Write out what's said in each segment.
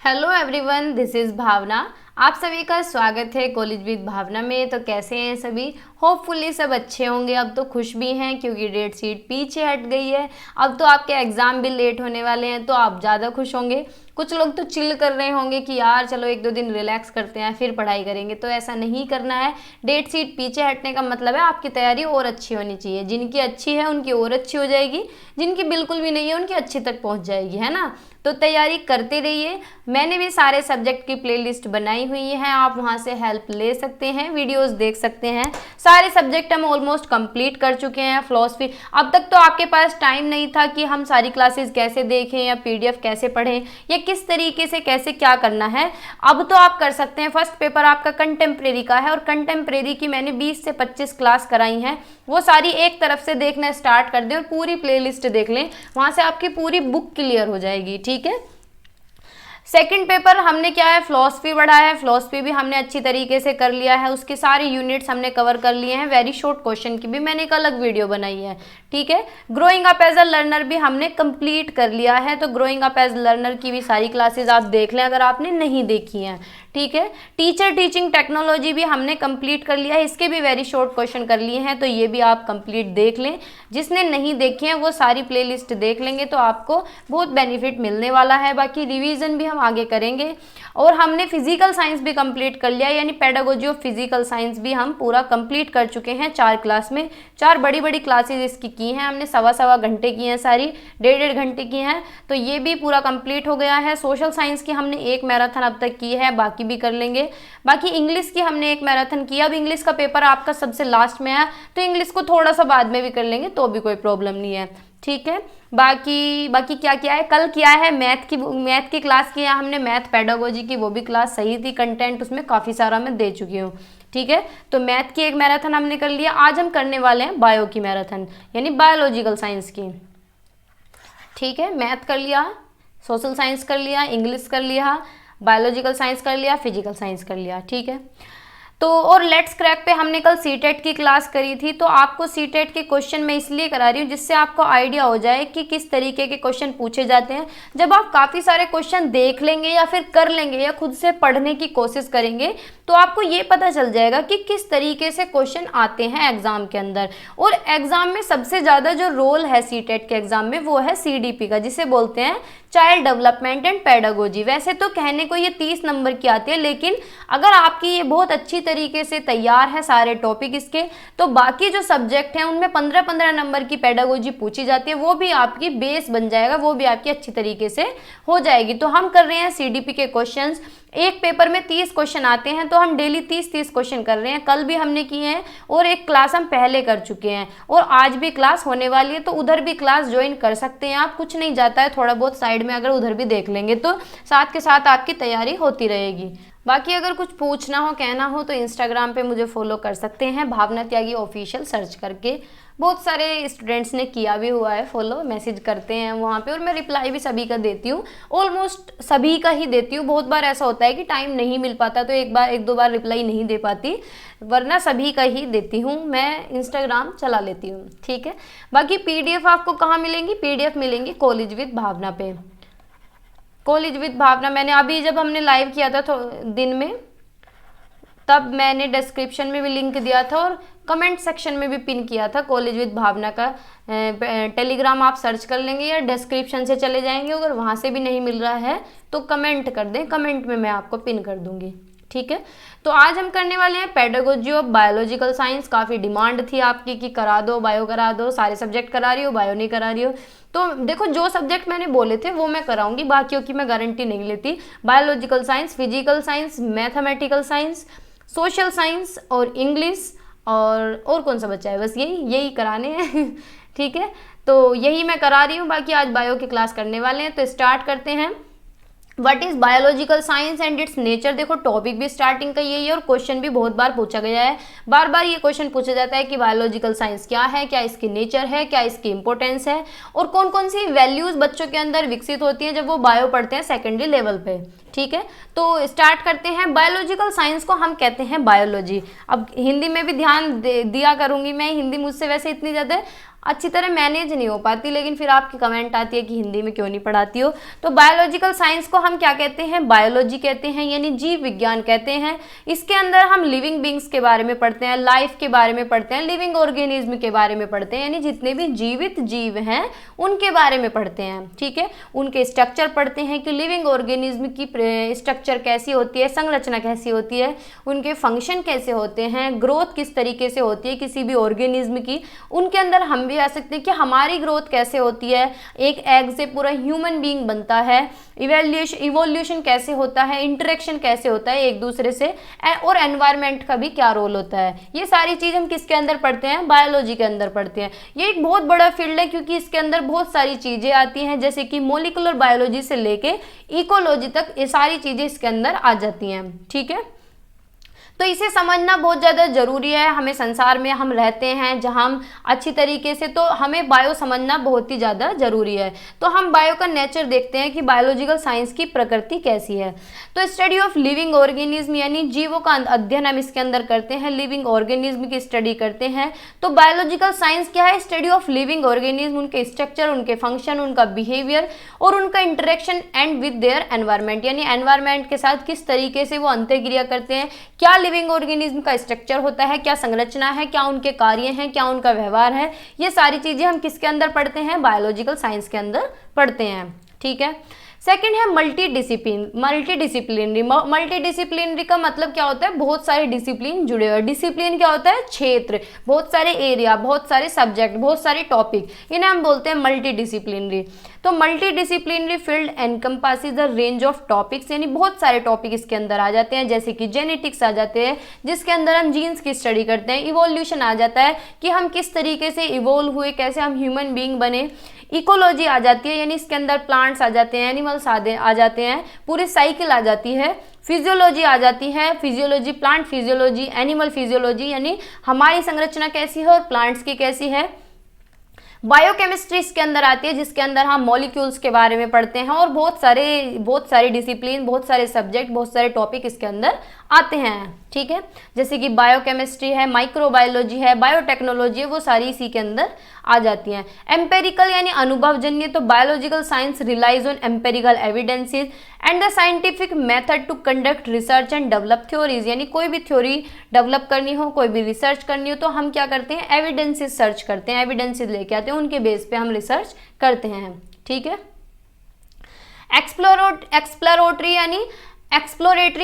Hello everyone, this is भावना। आप सभी का स्वागत है कॉलेज विद भावना में। तो कैसे हैं सभी? होपफुली सब अच्छे होंगे। अब तो खुश भी हैं क्योंकि डेट शीट पीछे हट गई है। अब तो आपके एग्ज़ाम भी लेट होने वाले हैं, तो आप ज़्यादा खुश होंगे। कुछ लोग तो चिल कर रहे होंगे कि यार चलो एक दो दिन रिलैक्स करते हैं फिर पढ़ाई करेंगे। तो ऐसा नहीं करना है। डेट शीट पीछे हटने का मतलब है आपकी तैयारी और अच्छी होनी चाहिए। जिनकी अच्छी है उनकी और अच्छी हो जाएगी, जिनकी बिल्कुल भी नहीं है उनकी अच्छी तक पहुंच जाएगी, है ना। तो तैयारी करते रहिए। मैंने भी सारे सब्जेक्ट की प्लेलिस्ट बनाई हुई है, आप वहां से हेल्प ले सकते हैं, वीडियोस देख सकते हैं। सारे सब्जेक्ट हम ऑलमोस्ट कंप्लीट कर चुके हैं। फिलॉसफी अब तक तो आपके पास टाइम नहीं था कि हम सारी क्लासेस कैसे देखें या पीडीएफ कैसे पढ़ें या किस तरीके से कैसे क्या करना है। अब तो आप कर सकते हैं। फर्स्ट पेपर आपका कंटेम्प्रेरी का है और कंटेम्प्रेरी की मैंने 20 से 25 क्लास कराई हैं। वो सारी एक तरफ से देखना स्टार्ट कर दें और पूरी प्लेलिस्ट देख लें, वहां से आपकी पूरी बुक क्लियर हो जाएगी। ठीक है। सेकंड पेपर हमने क्या है, फिलॉसफी पढ़ा है। फिलॉसफी भी हमने अच्छी तरीके से कर लिया है, उसके सारे यूनिट्स हमने कवर कर लिए हैं। वेरी शॉर्ट क्वेश्चन की भी मैंने एक अलग वीडियो बनाई है। ठीक है। Growing up as a learner भी हमने कंप्लीट कर लिया है, तो ग्रोइंग अप एज लर्नर की भी सारी क्लासेज आप देख लें अगर आपने नहीं देखी हैं। ठीक है। टीचर टीचिंग टेक्नोलॉजी भी हमने कंप्लीट कर लिया है, इसके भी वेरी शॉर्ट क्वेश्चन कर लिए हैं, तो ये भी आप कंप्लीट देख लें। जिसने नहीं देखे हैं वो सारी प्लेलिस्ट देख लेंगे तो आपको बहुत बेनिफिट मिलने वाला है। बाकी रिवीजन भी हम आगे करेंगे। और हमने फिजिकल साइंस भी कंप्लीट कर लिया, यानी पेडागोजी ऑफ फिजिकल साइंस भी हम पूरा कंप्लीट कर चुके हैं 4 क्लास में। 4 बड़ी बड़ी क्लासेज इसकी की हैं हमने, सवा घंटे की हैं सारी, 1.5 घंटे की हैं, तो ये भी पूरा कंप्लीट हो गया है। सोशल साइंस की हमने एक मैराथन अब तक की है, बाकी भी कर लेंगे। बाकी इंग्लिश की हमने एक मैराथन किया। अब इंग्लिश का पेपर आपका सबसे लास्ट में है, तो इंग्लिश को थोड़ा सा बाद में भी कर लेंगे तो भी कोई प्रॉब्लम नहीं है। ठीक है। बाकी क्या किया है, कल किया है मैथ की क्लास की है हमने, मैथ पेडागोजी की, वो भी क्लास सही थी। कंटेंट उसमें काफ़ी सारा मैं दे चुकी हूँ। ठीक है। तो मैथ की एक मैराथन हमने कर लिया। आज हम करने वाले हैं बायो की मैराथन, यानी बायोलॉजिकल साइंस की। ठीक है। मैथ कर लिया, सोशल साइंस कर लिया, इंग्लिश कर लिया, बायोलॉजिकल साइंस कर लिया, फिजिकल साइंस कर लिया। ठीक है। तो और लेट्स क्रैक पे हमने कल सीटेट की क्लास करी थी, तो आपको सीटेट के क्वेश्चन मैं इसलिए करा रही हूँ जिससे आपको आइडिया हो जाए कि किस तरीके के क्वेश्चन पूछे जाते हैं। जब आप काफ़ी सारे क्वेश्चन देख लेंगे या फिर कर लेंगे या खुद से पढ़ने की कोशिश करेंगे तो आपको ये पता चल जाएगा कि किस तरीके से क्वेश्चन आते हैं एग्जाम के अंदर। और एग्जाम में सबसे ज़्यादा जो रोल है सीटेट के एग्जाम में वो है सीडीपी का, जिसे बोलते हैं चाइल्ड डेवलपमेंट एंड पेडागोजी। वैसे तो कहने को ये 30 नंबर की आती है, लेकिन अगर आपकी ये बहुत अच्छी तरीके से तैयार है सारे टॉपिक इसके, तो बाकी जो सब्जेक्ट हैं उनमें 15-15 नंबर की पेडागोजी पूछी जाती है, वो भी आपकी बेस बन जाएगा, वो भी आपकी अच्छी तरीके से हो जाएगी। तो हम कर रहे हैं सीडीपी के क्वेश्चंस। एक पेपर में 30 क्वेश्चन आते हैं, तो हम डेली 30-30 क्वेश्चन कर रहे हैं। कल भी हमने किए हैं और एक क्लास हम पहले कर चुके हैं और आज भी क्लास होने वाली है, तो उधर भी क्लास ज्वाइन कर सकते हैं आप। कुछ नहीं जाता है, थोड़ा बहुत साइड में अगर उधर भी देख लेंगे तो साथ के साथ आपकी तैयारी होती रहेगी। बाकी अगर कुछ पूछना हो, कहना हो, तो इंस्टाग्राम पे मुझे फॉलो कर सकते हैं, भावना त्यागी ऑफिशियल सर्च करके। बहुत सारे स्टूडेंट्स ने किया भी हुआ है फॉलो, मैसेज करते हैं वहाँ पे और मैं रिप्लाई भी सभी का देती हूँ, ऑलमोस्ट सभी का ही देती हूँ। बहुत बार ऐसा होता है कि टाइम नहीं मिल पाता तो एक दो बार रिप्लाई नहीं दे पाती, वरना सभी का ही देती हूँ मैं, इंस्टाग्राम चला लेती हूँ। ठीक है। बाकी पीडीएफ आपको कहाँ मिलेंगी? पीडीएफ मिलेंगी कॉलेज विद भावना पे। कॉलेज विद भावना मैंने अभी जब हमने लाइव किया था तो दिन में, तब मैंने डिस्क्रिप्शन में भी लिंक दिया था और कमेंट सेक्शन में भी पिन किया था कॉलेज विद भावना का। टेलीग्राम आप सर्च कर लेंगे या डिस्क्रिप्शन से चले जाएंगे, अगर वहाँ से भी नहीं मिल रहा है तो कमेंट कर दें, कमेंट में मैं आपको पिन कर दूंगी। ठीक है। तो आज हम करने वाले हैं पेडागोजी ऑफ बायोलॉजिकल साइंस। काफ़ी डिमांड थी आपकी कि करा दो, बायो करा दो, सारे सब्जेक्ट करा रही हो, बायो नहीं करा रही हो। तो देखो, जो सब्जेक्ट मैंने बोले थे वो मैं कराऊंगी, बाकियों की मैं गारंटी नहीं लेती। Biological science, physical science, mathematical science, social science और इंग्लिश और कौन सा बच्चा है, बस यही कराने हैं। ठीक है। तो यही मैं करा रही हूँ। बाकी आज बायो की क्लास करने वाले हैं, तो स्टार्ट करते हैं। What is biological science and it's nature. देखो, टॉपिक भी स्टार्टिंग का यही है और क्वेश्चन भी बहुत बार पूछा गया है। बार बार ये क्वेश्चन पूछा जाता है कि बायोलॉजिकल साइंस क्या है, क्या इसकी नेचर है, क्या इसकी इंपॉर्टेंस है और कौन कौन सी वैल्यूज बच्चों के अंदर विकसित होती हैं जब वो बायो पढ़ते हैं सेकेंडरी लेवल पे। ठीक है। तो स्टार्ट करते हैं। बायोलॉजिकल साइंस को हम कहते हैं बायोलॉजी। अब हिंदी में भी ध्यान दिया करूंगी मैं, हिंदी मुझसे वैसे इतनी ज़्यादा अच्छी तरह मैनेज नहीं हो पाती, लेकिन फिर आपकी कमेंट आती है कि हिंदी में क्यों नहीं पढ़ाती हो। तो बायोलॉजिकल साइंस को हम क्या कहते हैं, बायोलॉजी कहते हैं, यानी जीव विज्ञान कहते हैं। इसके अंदर हम लिविंग बींग्स के बारे में पढ़ते हैं, लाइफ के बारे में पढ़ते हैं, लिविंग ऑर्गेनिज्म के बारे में पढ़ते हैं, यानी जितने भी जीवित जीव हैं उनके बारे में पढ़ते हैं। ठीक है, उनके स्ट्रक्चर पढ़ते हैं कि लिविंग ऑर्गेनिज्म की स्ट्रक्चर कैसी होती है, संरचना कैसी होती है, उनके फंक्शन कैसे होते हैं, ग्रोथ किस तरीके से होती है किसी भी ऑर्गेनिज्म की। उनके अंदर हम भी आ सकते हैं कि हमारी ग्रोथ कैसे होती है, एक एग से पूरा ह्यूमन बीइंग बनता है, इवोल्यूशन कैसे होता है, इंटरेक्शन कैसे होता है एक दूसरे से, और एनवायरनमेंट का भी क्या रोल होता है। ये सारी चीज हम किसके अंदर पढ़ते हैं, बायोलॉजी के अंदर पढ़ते हैं। ये एक बहुत बड़ा फील्ड है क्योंकि इसके अंदर बहुत सारी चीजें आती हैं, जैसे कि मोलिकुलर बायोलॉजी से लेके इकोलॉजी तक ये सारी चीजें इसके अंदर आ जाती हैं। ठीक है, तो इसे समझना बहुत ज़्यादा ज़रूरी है। हमें संसार में हम रहते हैं जहाँ हम अच्छी तरीके से, तो हमें बायो समझना बहुत ही ज़्यादा ज़रूरी है। तो हम बायो का नेचर देखते हैं कि बायोलॉजिकल साइंस की प्रकृति कैसी है। तो स्टडी ऑफ लिविंग ऑर्गेनिज्म यानी जीवों का अध्ययन हम इसके अंदर करते हैं, लिविंग ऑर्गेनिज्म की स्टडी करते हैं। तो बायोलॉजिकल साइंस क्या है, स्टडी ऑफ लिविंग ऑर्गेनिज्म, उनके स्ट्रक्चर, उनके फंक्शन, उनका बिहेवियर और उनका interaction and with their environment, यानी एनवायरनमेंट के साथ किस तरीके से वो अंतःक्रिया करते हैं, क्या लिविंग ऑर्गेनिज्म का स्ट्रक्चर होता है, क्या संरचना है, क्या उनके कार्य हैं, क्या उनका व्यवहार है। ये सारी चीजें हम किसके अंदर पढ़ते हैं, बायोलॉजिकल साइंस के अंदर पढ़ते हैं। ठीक है, सेकंड है मल्टीडिसिप्लिनरी। मल्टीडिसिप्लिनरी का मतलब क्या होता है, बहुत सारे डिसिप्लिन जुड़े हुए। डिसिप्लिन क्या होता है, क्षेत्र, बहुत सारे एरिया, बहुत सारे सब्जेक्ट, बहुत सारे टॉपिक, इन्हें हम बोलते हैं मल्टीडिसिप्लिनरी। तो multidisciplinary field encompasses the range of topics, यानी बहुत सारे टॉपिक इसके अंदर आ जाते हैं, जैसे कि जेनेटिक्स आ जाते हैं जिसके अंदर हम जीन्स की स्टडी करते हैं, इवोल्यूशन आ जाता है कि हम किस तरीके से इवोल्व हुए, कैसे हम ह्यूमन बीइंग बने, इकोलॉजी आ जाती है यानी इसके अंदर प्लांट्स आ जाते हैं, एनिमल्स आ जाते हैं, पूरी साइकिल आ जाती है। फिजियोलॉजी आ जाती है, physiology, plant physiology, animal physiology, यानी हमारी संरचना कैसी है और प्लांट्स की कैसी है। बायोकेमिस्ट्री इसके अंदर आती है जिसके अंदर हम मॉलिक्यूल्स के बारे में पढ़ते हैं, और बहुत सारे डिसिप्लिन, बहुत सारे सब्जेक्ट, बहुत सारे टॉपिक इसके अंदर आते हैं। ठीक है, जैसे कि बायोकेमिस्ट्री है, माइक्रोबायोलॉजी है, बायोटेक्नोलॉजी है, वो सारी इसी के अंदर आ जाती हैं। एम्पेरिकल यानी अनुभवजन्य, तो biological science relies on empirical evidences and the scientific method to conduct research and develop theories, यानी कोई भी थ्योरी डेवलप करनी हो, कोई भी रिसर्च करनी हो, तो हम क्या करते हैं, एविडेंसेस सर्च करते हैं, एविडेंसेस लेके आते हैं, उनके बेस पे हम रिसर्च करते हैं। ठीक है, एक्सप्लोरेटरी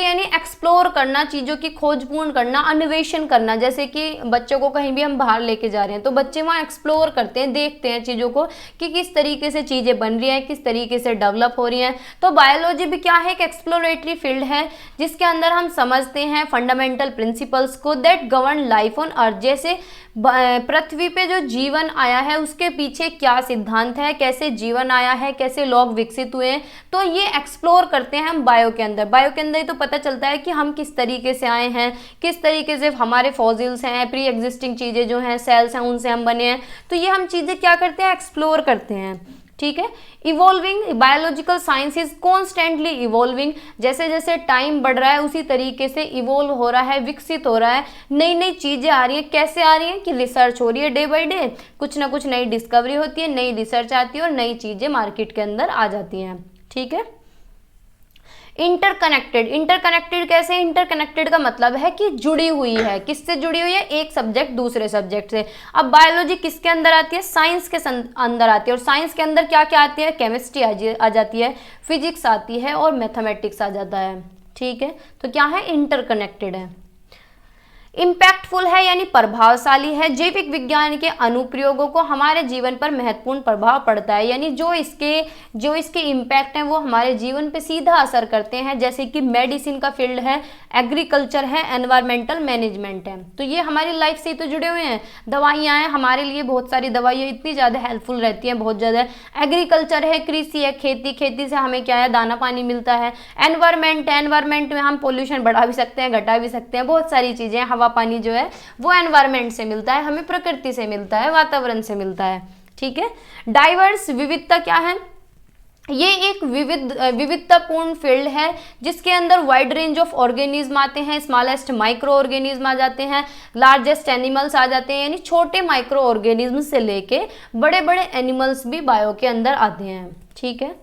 यानी एक्सप्लोर करना, चीज़ों की खोजपूर्ण करना, अन्वेषण करना। जैसे कि बच्चों को कहीं भी हम बाहर लेके जा रहे हैं तो बच्चे वहाँ एक्सप्लोर करते हैं, देखते हैं चीज़ों को कि किस तरीके से चीज़ें बन रही हैं, किस तरीके से डेवलप हो रही हैं। तो बायोलॉजी भी क्या है, एक एक्सप्लोरेटरी फील्ड है जिसके अंदर हम समझते हैं फंडामेंटल प्रिंसिपल्स को that govern life on earth. जैसे पृथ्वी पे जो जीवन आया है उसके पीछे क्या सिद्धांत है, कैसे जीवन आया है, कैसे लोग विकसित हुए हैं, तो ये एक्सप्लोर करते हैं हम बायो के अंदर। बायो के अंदर ही तो पता चलता है कि हम किस तरीके से आए हैं, किस तरीके से हमारे फॉसिल्स हैं, प्री एग्जिस्टिंग चीज़ें जो हैं, सेल्स हैं, उनसे हम बने हैं। तो ये हम चीज़ें क्या करते हैं, एक्सप्लोर करते हैं। ठीक है, evolving, biological science is constantly evolving. जैसे जैसे टाइम बढ़ रहा है उसी तरीके से इवॉल्व हो रहा है, विकसित हो रहा है, नई नई चीज़ें आ रही हैं। कैसे आ रही हैं कि रिसर्च हो रही है, डे बाय डे कुछ ना कुछ नई डिस्कवरी होती है, नई रिसर्च आती है और नई चीज़ें मार्केट के अंदर आ जाती हैं। ठीक है, इंटरकनेक्टेड कैसे, इंटरकनेक्टेड का मतलब है कि जुड़ी हुई है। किससे जुड़ी हुई है, एक सब्जेक्ट दूसरे सब्जेक्ट से। अब बायोलॉजी किसके अंदर आती है, साइंस के अंदर आती है, और साइंस के अंदर क्या क्या आती है, केमिस्ट्री आ जाती है, फिजिक्स आती है और मैथमेटिक्स आ जाता है। ठीक है, तो क्या है, इंटरकनेक्टेड है। इम्पैक्टफुल है यानी प्रभावशाली है। जैविक विज्ञान के अनुप्रयोगों को हमारे जीवन पर महत्वपूर्ण प्रभाव पड़ता है, यानी जो इसके इम्पैक्ट हैं वो हमारे जीवन पे सीधा असर करते हैं। जैसे कि मेडिसिन का फील्ड है, एग्रीकल्चर है, एनवायरमेंटल मैनेजमेंट है, तो ये हमारी लाइफ से ही तो जुड़े हुए हैं। दवाइयाँ हैं, हमारे लिए बहुत सारी दवाइयाँ इतनी ज़्यादा हेल्पफुल रहती हैं, बहुत ज़्यादा। एग्रीकल्चर है, कृषि है, खेती से हमें क्या है, दाना पानी मिलता है। एनवायरमेंट में हम पोल्यूशन बढ़ा भी सकते हैं, घटा भी सकते हैं, बहुत सारी चीज़ें। हवा पानी जो है वो एनवायरमेंट से मिलता है, हमें प्रकृति से मिलता है, वातावरण से मिलता है। ठीक है, डाइवर्स, विविधता क्या है, ये एक विविधतापूर्ण फील्ड है जिसके अंदर वाइड रेंज ऑफ ऑर्गेनिज्म आते हैं, स्मॉलेस्ट माइक्रो ऑर्गेनिज्म आ जाते हैं, लार्जेस्ट एनिमल्स आ जाते हैं, यानी छोटे माइक्रो ऑर्गेनिज्म से लेके बड़े बड़े एनिमल्स भी बायो के अंदर आते हैं। ठीक है।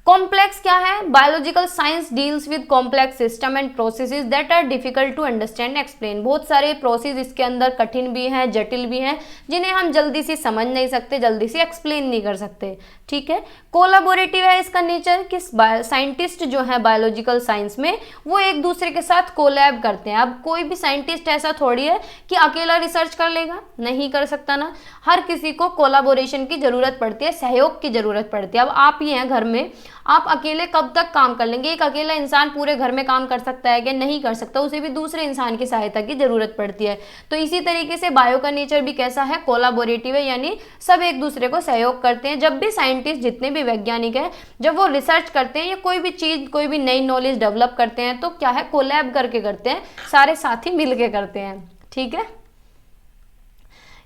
कॉम्प्लेक्स क्या है? Biological science deals with complex system and processes that are difficult to understand explain. बहुत सारे प्रोसेस इसके अंदर कठिन भी हैं, जटिल भी हैं, जिन्हें हम जल्दी से समझ नहीं सकते, जल्दी से एक्सप्लेन नहीं कर सकते। ठीक है। कोलाबोरेटिव है इसका नेचर कि साइंटिस्ट जो है बायोलॉजिकल साइंस में वो एक दूसरे के साथ कोलैब करते हैं। अब कोई भी साइंटिस्ट ऐसा थोड़ी है कि अकेला रिसर्च कर लेगा, नहीं कर सकता ना। हर किसी को कोलाबोरेशन की जरूरत पड़ती है, सहयोग की जरूरत पड़ती है। अब आप ही हैं घर में, आप अकेले कब तक काम कर लेंगे? एक अकेला इंसान पूरे घर में काम कर सकता है कि नहीं कर सकता? उसे भी दूसरे इंसान की सहायता की जरूरत पड़ती है। तो इसी तरीके से बायो का नेचर भी कैसा है? कोलाबोरेटिव है, यानी सब एक दूसरे को सहयोग करते हैं। जब भी साइंटिस्ट, जितने भी वैज्ञानिक हैं, जब वो रिसर्च करते हैं या कोई भी चीज, कोई भी नई नॉलेज डेवलप करते हैं तो क्या है? कोलैब करके करते हैं, सारे साथी मिलके करते हैं। ठीक है।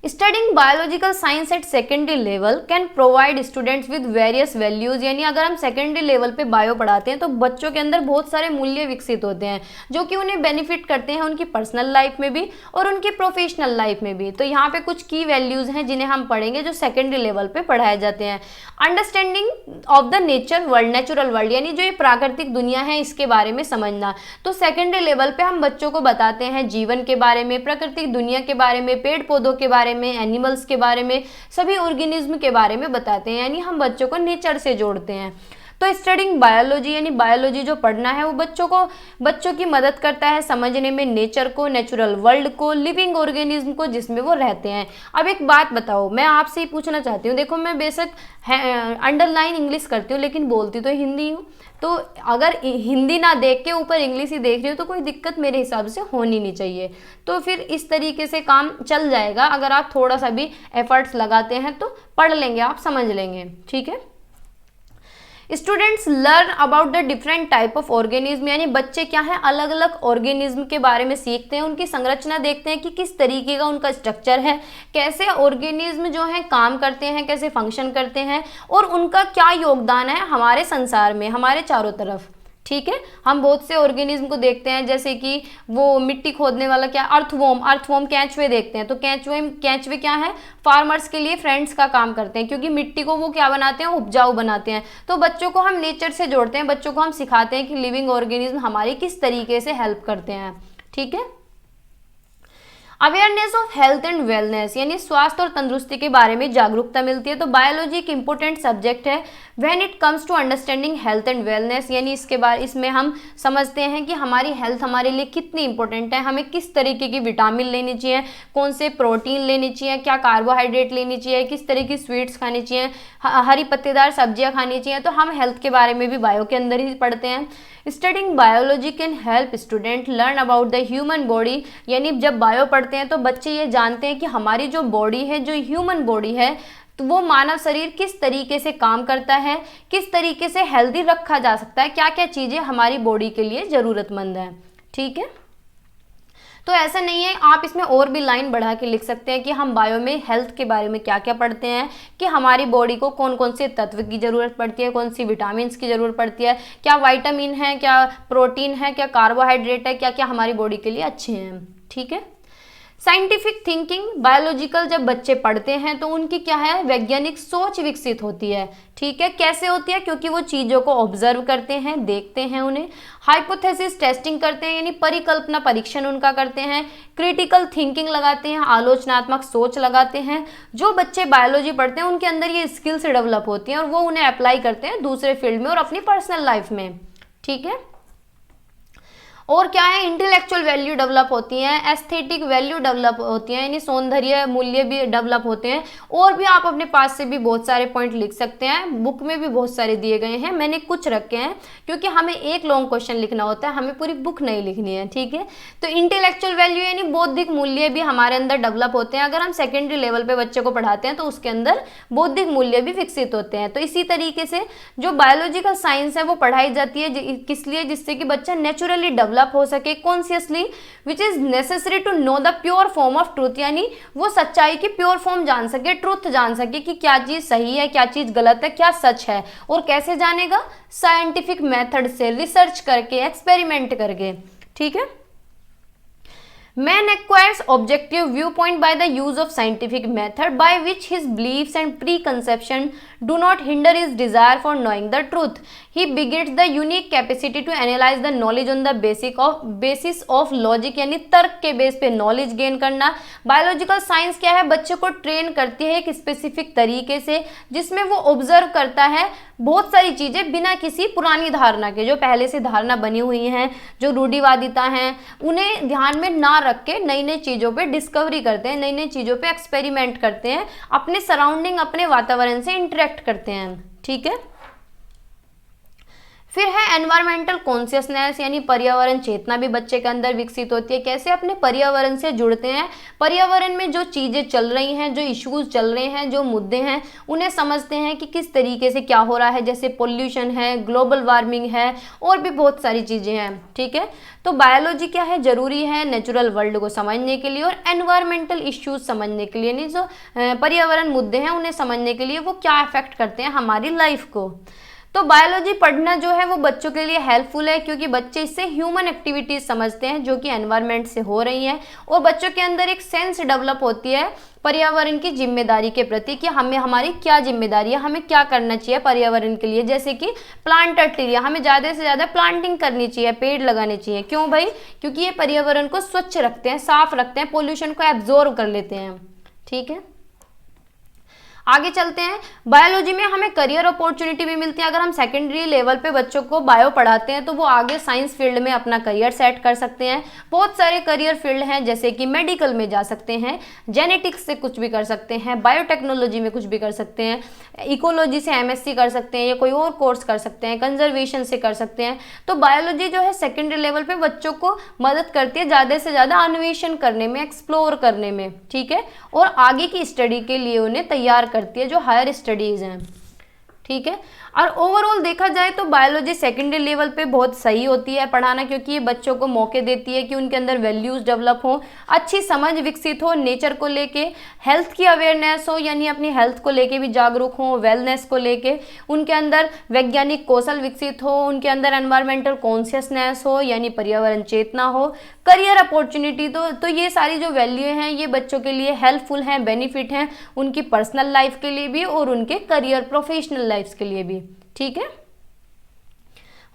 Studying biological science at secondary level can provide students with various values, यानी अगर हम सेकेंडरी लेवल पे बायो पढ़ाते हैं तो बच्चों के अंदर बहुत सारे मूल्य विकसित होते हैं जो कि उन्हें बेनिफिट करते हैं उनकी पर्सनल लाइफ में भी और उनकी प्रोफेशनल लाइफ में भी। तो यहाँ पे कुछ की वैल्यूज हैं जिन्हें हम पढ़ेंगे जो सेकेंडरी लेवल पे पढ़ाए जाते हैं। Understanding of the nature world, natural world, यानी जो ये प्राकृतिक दुनिया है इसके बारे में समझना। तो सेकेंडरी लेवल पे हम बच्चों को बताते हैं जीवन के बारे में, प्राकृतिक दुनिया के बारे में, पेड़ पौधों के बारे में, एनिमल्स के बारे में, सभी ऑर्गेनिज्म के बारे में बताते हैं, यानी हम बच्चों को नेचर से जोड़ते हैं। तो स्टडिंग बायोलॉजी यानी बायोलॉजी जो पढ़ना है वो बच्चों की मदद करता है समझने में नेचर को, नेचुरल वर्ल्ड को, लिविंग ऑर्गेनिज्म को जिसमें वो रहते हैं। अब एक बात बताओ, मैं आपसे ही पूछना चाहती हूँ, देखो मैं बेशक अंडरलाइन इंग्लिश करती हूँ लेकिन बोलती तो हिंदी हूँ, तो अगर हिंदी ना देख के ऊपर इंग्लिश ही देख रही हो तो कोई दिक्कत मेरे हिसाब से होनी नहीं चाहिए। तो फिर इस तरीके से काम चल जाएगा, अगर आप थोड़ा सा भी एफर्ट्स लगाते हैं तो पढ़ लेंगे, आप समझ लेंगे। ठीक है। Students learn about the different type of organism, यानी बच्चे क्या है अलग अलग ऑर्गेनिज्म के बारे में सीखते हैं, उनकी संरचना देखते हैं कि किस तरीके का उनका स्ट्रक्चर है, कैसे ऑर्गेनिज्म जो है काम करते हैं, कैसे फंक्शन करते हैं और उनका क्या योगदान है हमारे संसार में, हमारे चारों तरफ। ठीक है। हम बहुत से ऑर्गेनिज्म को देखते हैं जैसे कि वो मिट्टी खोदने वाला क्या, अर्थवॉर्म केंचुए देखते हैं। तो केंचुए क्या है? फार्मर्स के लिए फ्रेंड्स का काम करते हैं क्योंकि मिट्टी को वो क्या बनाते हैं? उपजाऊ बनाते हैं। तो बच्चों को हम नेचर से जोड़ते हैं, बच्चों को हम सिखाते हैं कि लिविंग ऑर्गेनिज्म हमारी किस तरीके से हेल्प करते हैं। ठीक है। Awareness of health and wellness, यानी स्वास्थ्य और तंदुरुस्ती के बारे में जागरूकता मिलती है। तो बायोलॉजी एक इंपॉर्टेंट सब्जेक्ट है when it comes to understanding health and wellness, यानी इसमें हम समझते हैं कि हमारी हेल्थ हमारे लिए कितनी इंपॉर्टेंट है, हमें किस तरीके की विटामिन लेनी चाहिए, कौन से प्रोटीन लेनी चाहिए, क्या कार्बोहाइड्रेट लेनी चाहिए, किस तरह की स्वीट्स खानी चाहिए, हरी पत्तेदार सब्जियां खानी चाहिए। तो हम हेल्थ के बारे में भी बायो के अंदर ही पढ़ते हैं। Studying biology can help student learn about the human body, यानी जब बायो पढ़ते हैं तो बच्चे ये जानते हैं कि हमारी जो बॉडी है, जो ह्यूमन बॉडी है, तो वो मानव शरीर किस तरीके से काम करता है, किस तरीके से हेल्दी रखा जा सकता है, क्या क्या चीज़ें हमारी बॉडी के लिए ज़रूरतमंद है। ठीक है। तो ऐसा नहीं है, आप इसमें और भी लाइन बढ़ा के लिख सकते हैं कि हम बायो में हेल्थ के बारे में क्या क्या पढ़ते हैं, कि हमारी बॉडी को कौन कौन से तत्व की ज़रूरत पड़ती है, कौन सी विटामिन की ज़रूरत पड़ती है, क्या विटामिन है, क्या प्रोटीन है, क्या कार्बोहाइड्रेट है, क्या क्या हमारी बॉडी के लिए अच्छे हैं। ठीक है। साइंटिफिक थिंकिंग बायोलॉजिकल जब बच्चे पढ़ते हैं तो उनकी क्या है? वैज्ञानिक सोच विकसित होती है। ठीक है। कैसे होती है? क्योंकि वो चीज़ों को ऑब्जर्व करते हैं, देखते हैं उन्हें, हाइपोथेसिस टेस्टिंग करते हैं, यानी परिकल्पना परीक्षण उनका करते हैं, क्रिटिकल थिंकिंग लगाते हैं, आलोचनात्मक सोच लगाते हैं। जो बच्चे बायोलॉजी पढ़ते हैं उनके अंदर ये स्किल्स डेवलप होती हैं और वो उन्हें अप्लाई करते हैं दूसरे फील्ड में और अपनी पर्सनल लाइफ में। ठीक है। और क्या है? इंटेलेक्चुअल वैल्यू डेवलप होती हैं, एस्थेटिक वैल्यू डेवलप होती हैं, यानी सौंदर्य मूल्य भी डेवलप होते हैं। और भी आप अपने पास से भी बहुत सारे पॉइंट लिख सकते हैं, बुक में भी बहुत सारे दिए गए हैं, मैंने कुछ रखे हैं क्योंकि हमें एक लॉन्ग क्वेश्चन लिखना होता है, हमें पूरी बुक नहीं लिखनी है। ठीक है। तो इंटेलेक्चुअल वैल्यू यानी बौद्धिक मूल्य भी हमारे अंदर डेवलप होते हैं। अगर हम सेकेंडरी लेवल पे बच्चे को पढ़ाते हैं तो उसके अंदर बौद्धिक मूल्य भी विकसित होते हैं। तो इसी तरीके से जो बायोलॉजिकल साइंस है वो पढ़ाई जाती है किस लिए? जिससे कि बच्चा नेचुरली डेवलप डेवलप हो सके consciously, which is necessary to know the pure form of truth, यानी वो सच्चाई की प्योर फॉर्म जान सके, ट्रूथ जान सके कि क्या चीज सही है, क्या चीज गलत है, क्या सच है। और कैसे जानेगा? साइंटिफिक मेथड से, रिसर्च करके, एक्सपेरिमेंट करके। ठीक है। Man acquires objective viewpoint by the use of scientific method by which his beliefs and preconception do not hinder his desire for knowing the truth. He begets the unique capacity to analyze the knowledge on the basis of logic, यानी तर्क के base पे knowledge gain करना। Biological science क्या है? बच्चे को train करती है एक स्पेसिफिक तरीके से, जिसमें वो ऑब्जर्व करता है बहुत सारी चीजें बिना किसी पुरानी धारणा के, जो पहले से धारणा बनी हुई हैं, जो रूढ़िवादिता हैं, उन्हें ध्यान में ना रख के नई नई चीज़ों पे डिस्कवरी करते हैं, नई नई चीज़ों पे एक्सपेरिमेंट करते हैं, अपने सराउंडिंग, अपने वातावरण से इंटरेक्ट करते हैं। ठीक है। फिर है एनवायरमेंटल कॉन्शियसनेस, यानी पर्यावरण चेतना भी बच्चे के अंदर विकसित होती है। कैसे? अपने पर्यावरण से जुड़ते हैं, पर्यावरण में जो चीज़ें चल रही हैं, जो इश्यूज चल रहे हैं, जो मुद्दे हैं, उन्हें समझते हैं कि किस तरीके से क्या हो रहा है, जैसे पोल्यूशन है, ग्लोबल वार्मिंग है, और भी बहुत सारी चीज़ें हैं। ठीक है। तो बायोलॉजी क्या है? जरूरी है नेचुरल वर्ल्ड को समझने के लिए और एनवायरमेंटल इश्यूज समझने के लिए, यानी जो पर्यावरण मुद्दे हैं उन्हें समझने के लिए, वो क्या अफेक्ट करते हैं हमारी लाइफ को। तो बायोलॉजी पढ़ना जो है वो बच्चों के लिए हेल्पफुल है, क्योंकि बच्चे इससे ह्यूमन एक्टिविटीज समझते हैं जो कि एनवायरनमेंट से हो रही हैं, और बच्चों के अंदर एक सेंस डेवलप होती है पर्यावरण की जिम्मेदारी के प्रति, कि हमें, हमारी क्या जिम्मेदारी है, हमें क्या करना चाहिए पर्यावरण के लिए। जैसे कि प्लांट एरिया, हमें ज़्यादा से ज़्यादा प्लांटिंग करनी चाहिए, पेड़ लगाने चाहिए। क्यों भाई? क्योंकि ये पर्यावरण को स्वच्छ रखते हैं, साफ रखते हैं, पोल्यूशन को एब्जॉर्ब कर लेते हैं। ठीक है। आगे चलते हैं। बायोलॉजी में हमें करियर अपॉर्चुनिटी भी मिलती है। अगर हम सेकेंडरी लेवल पे बच्चों को बायो पढ़ाते हैं तो वो आगे साइंस फील्ड में अपना करियर सेट कर सकते हैं। बहुत सारे करियर फील्ड हैं, जैसे कि मेडिकल में जा सकते हैं, जेनेटिक्स से कुछ भी कर सकते हैं, बायोटेक्नोलॉजी में कुछ भी कर सकते हैं, इकोलॉजी से एमएससी कर सकते हैं, या कोई और कोर्स कर सकते हैं, कंजर्वेशन से कर सकते हैं। तो बायोलॉजी जो है सेकेंडरी लेवल पे बच्चों को मदद करती है ज़्यादा से ज़्यादा अन्वेषण करने में, एक्सप्लोर करने में। ठीक है। और आगे की स्टडी के लिए उन्हें तैयार करती है, जो हायर स्टडीज हैं। ठीक है। और ओवरऑल देखा जाए तो बायोलॉजी सेकेंडरी लेवल पे बहुत सही होती है पढ़ाना, क्योंकि ये बच्चों को मौके देती है कि उनके अंदर वैल्यूज़ डेवलप हो, अच्छी समझ विकसित हो, नेचर को लेके, हेल्थ की अवेयरनेस हो, यानी अपनी हेल्थ को लेके भी जागरूक हो, वेलनेस को लेके उनके अंदर वैज्ञानिक कौशल विकसित हो, उनके अंदर एनवायरमेंटल कॉन्शियसनेस हो, यानी पर्यावरण चेतना हो, करियर अपॉर्चुनिटी। तो ये सारी जो वैल्यू हैं ये बच्चों के लिए हेल्पफुल हैं, बेनिफिट हैं, उनकी पर्सनल लाइफ के लिए भी और उनके करियर प्रोफेशनल लाइफ के लिए भी। ठीक है।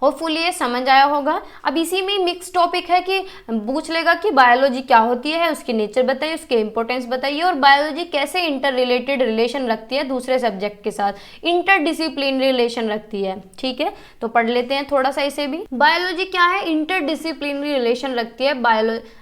होपफुली ये समझ आया होगा। अब इसी में मिक्स टॉपिक है कि पूछ लेगा कि बायोलॉजी क्या होती है, उसकी नेचर बताइए, उसके इंपॉर्टेंस बताइए, और बायोलॉजी कैसे इंटर रिलेटेड रिलेशन रखती है दूसरे सब्जेक्ट के साथ, इंटर डिसिप्लिन रिलेशन रखती है। ठीक है। तो पढ़ लेते हैं थोड़ा सा इसे भी। बायोलॉजी क्या है? इंटर डिसिप्लिनरी रिलेशन रखती है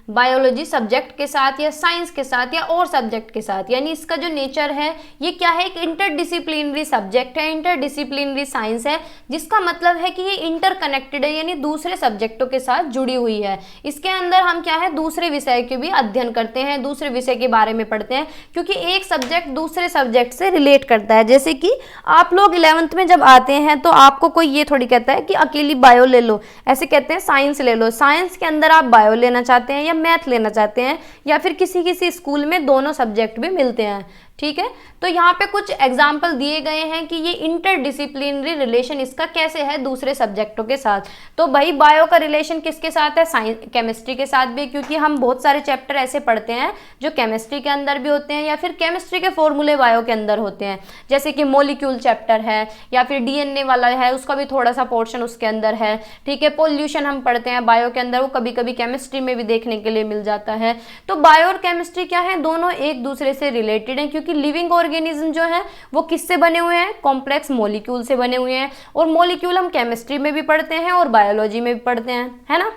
बायोलॉजी सब्जेक्ट के साथ, या साइंस के साथ, या और सब्जेक्ट के साथ। यानी इसका जो नेचर है ये क्या है? एक इंटर डिसिप्लिनरी सब्जेक्ट है, इंटर डिसिप्लिनरी साइंस है, जिसका मतलब है कि ये इंटर कनेक्टेड है, यानी दूसरे सब्जेक्टों के साथ जुड़ी हुई है। इसके अंदर हम क्या है, दूसरे विषय के भी अध्ययन करते हैं, दूसरे विषय के बारे में पढ़ते हैं, क्योंकि एक सब्जेक्ट दूसरे सब्जेक्ट से रिलेट करता है। जैसे कि आप लोग 11th में जब आते हैं तो आपको कोई ये थोड़ी कहता है कि अकेली बायो ले लो, ऐसे कहते हैं साइंस ले लो। साइंस के अंदर आप बायो लेना चाहते हैं या मैथ लेना चाहते हैं, या फिर किसी किसी स्कूल में दोनों सब्जेक्ट भी मिलते हैं। ठीक है। तो यहाँ पे कुछ एग्जाम्पल दिए गए हैं कि ये इंटरडिसिप्लिनरी रिलेशन इसका कैसे है दूसरे सब्जेक्टों के साथ। तो भाई बायो का रिलेशन किसके साथ है? साइंस, केमिस्ट्री के साथ भी, क्योंकि हम बहुत सारे चैप्टर ऐसे पढ़ते हैं जो केमिस्ट्री के अंदर भी होते हैं, या फिर केमिस्ट्री के फॉर्मूले बायो के अंदर होते हैं। जैसे कि मोलिक्यूल चैप्टर है, या फिर डीएनए वाला है, उसका भी थोड़ा सा पोर्शन उसके अंदर है। ठीक है। पोल्यूशन हम पढ़ते हैं बायो के अंदर, वो कभी कभी केमिस्ट्री में भी देखने के लिए मिल जाता है। तो बायो और केमिस्ट्री क्या है? दोनों एक दूसरे से रिलेटेड हैं, क्योंकि लिविंग ऑर्गेनिज्म जो है वो किससे बने हुए हैं? कॉम्प्लेक्स मॉलिक्यूल से बने हुए हैं। और मॉलिक्यूल हम केमिस्ट्री में भी पढ़ते हैं और बायोलॉजी में भी पढ़ते हैं, है ना।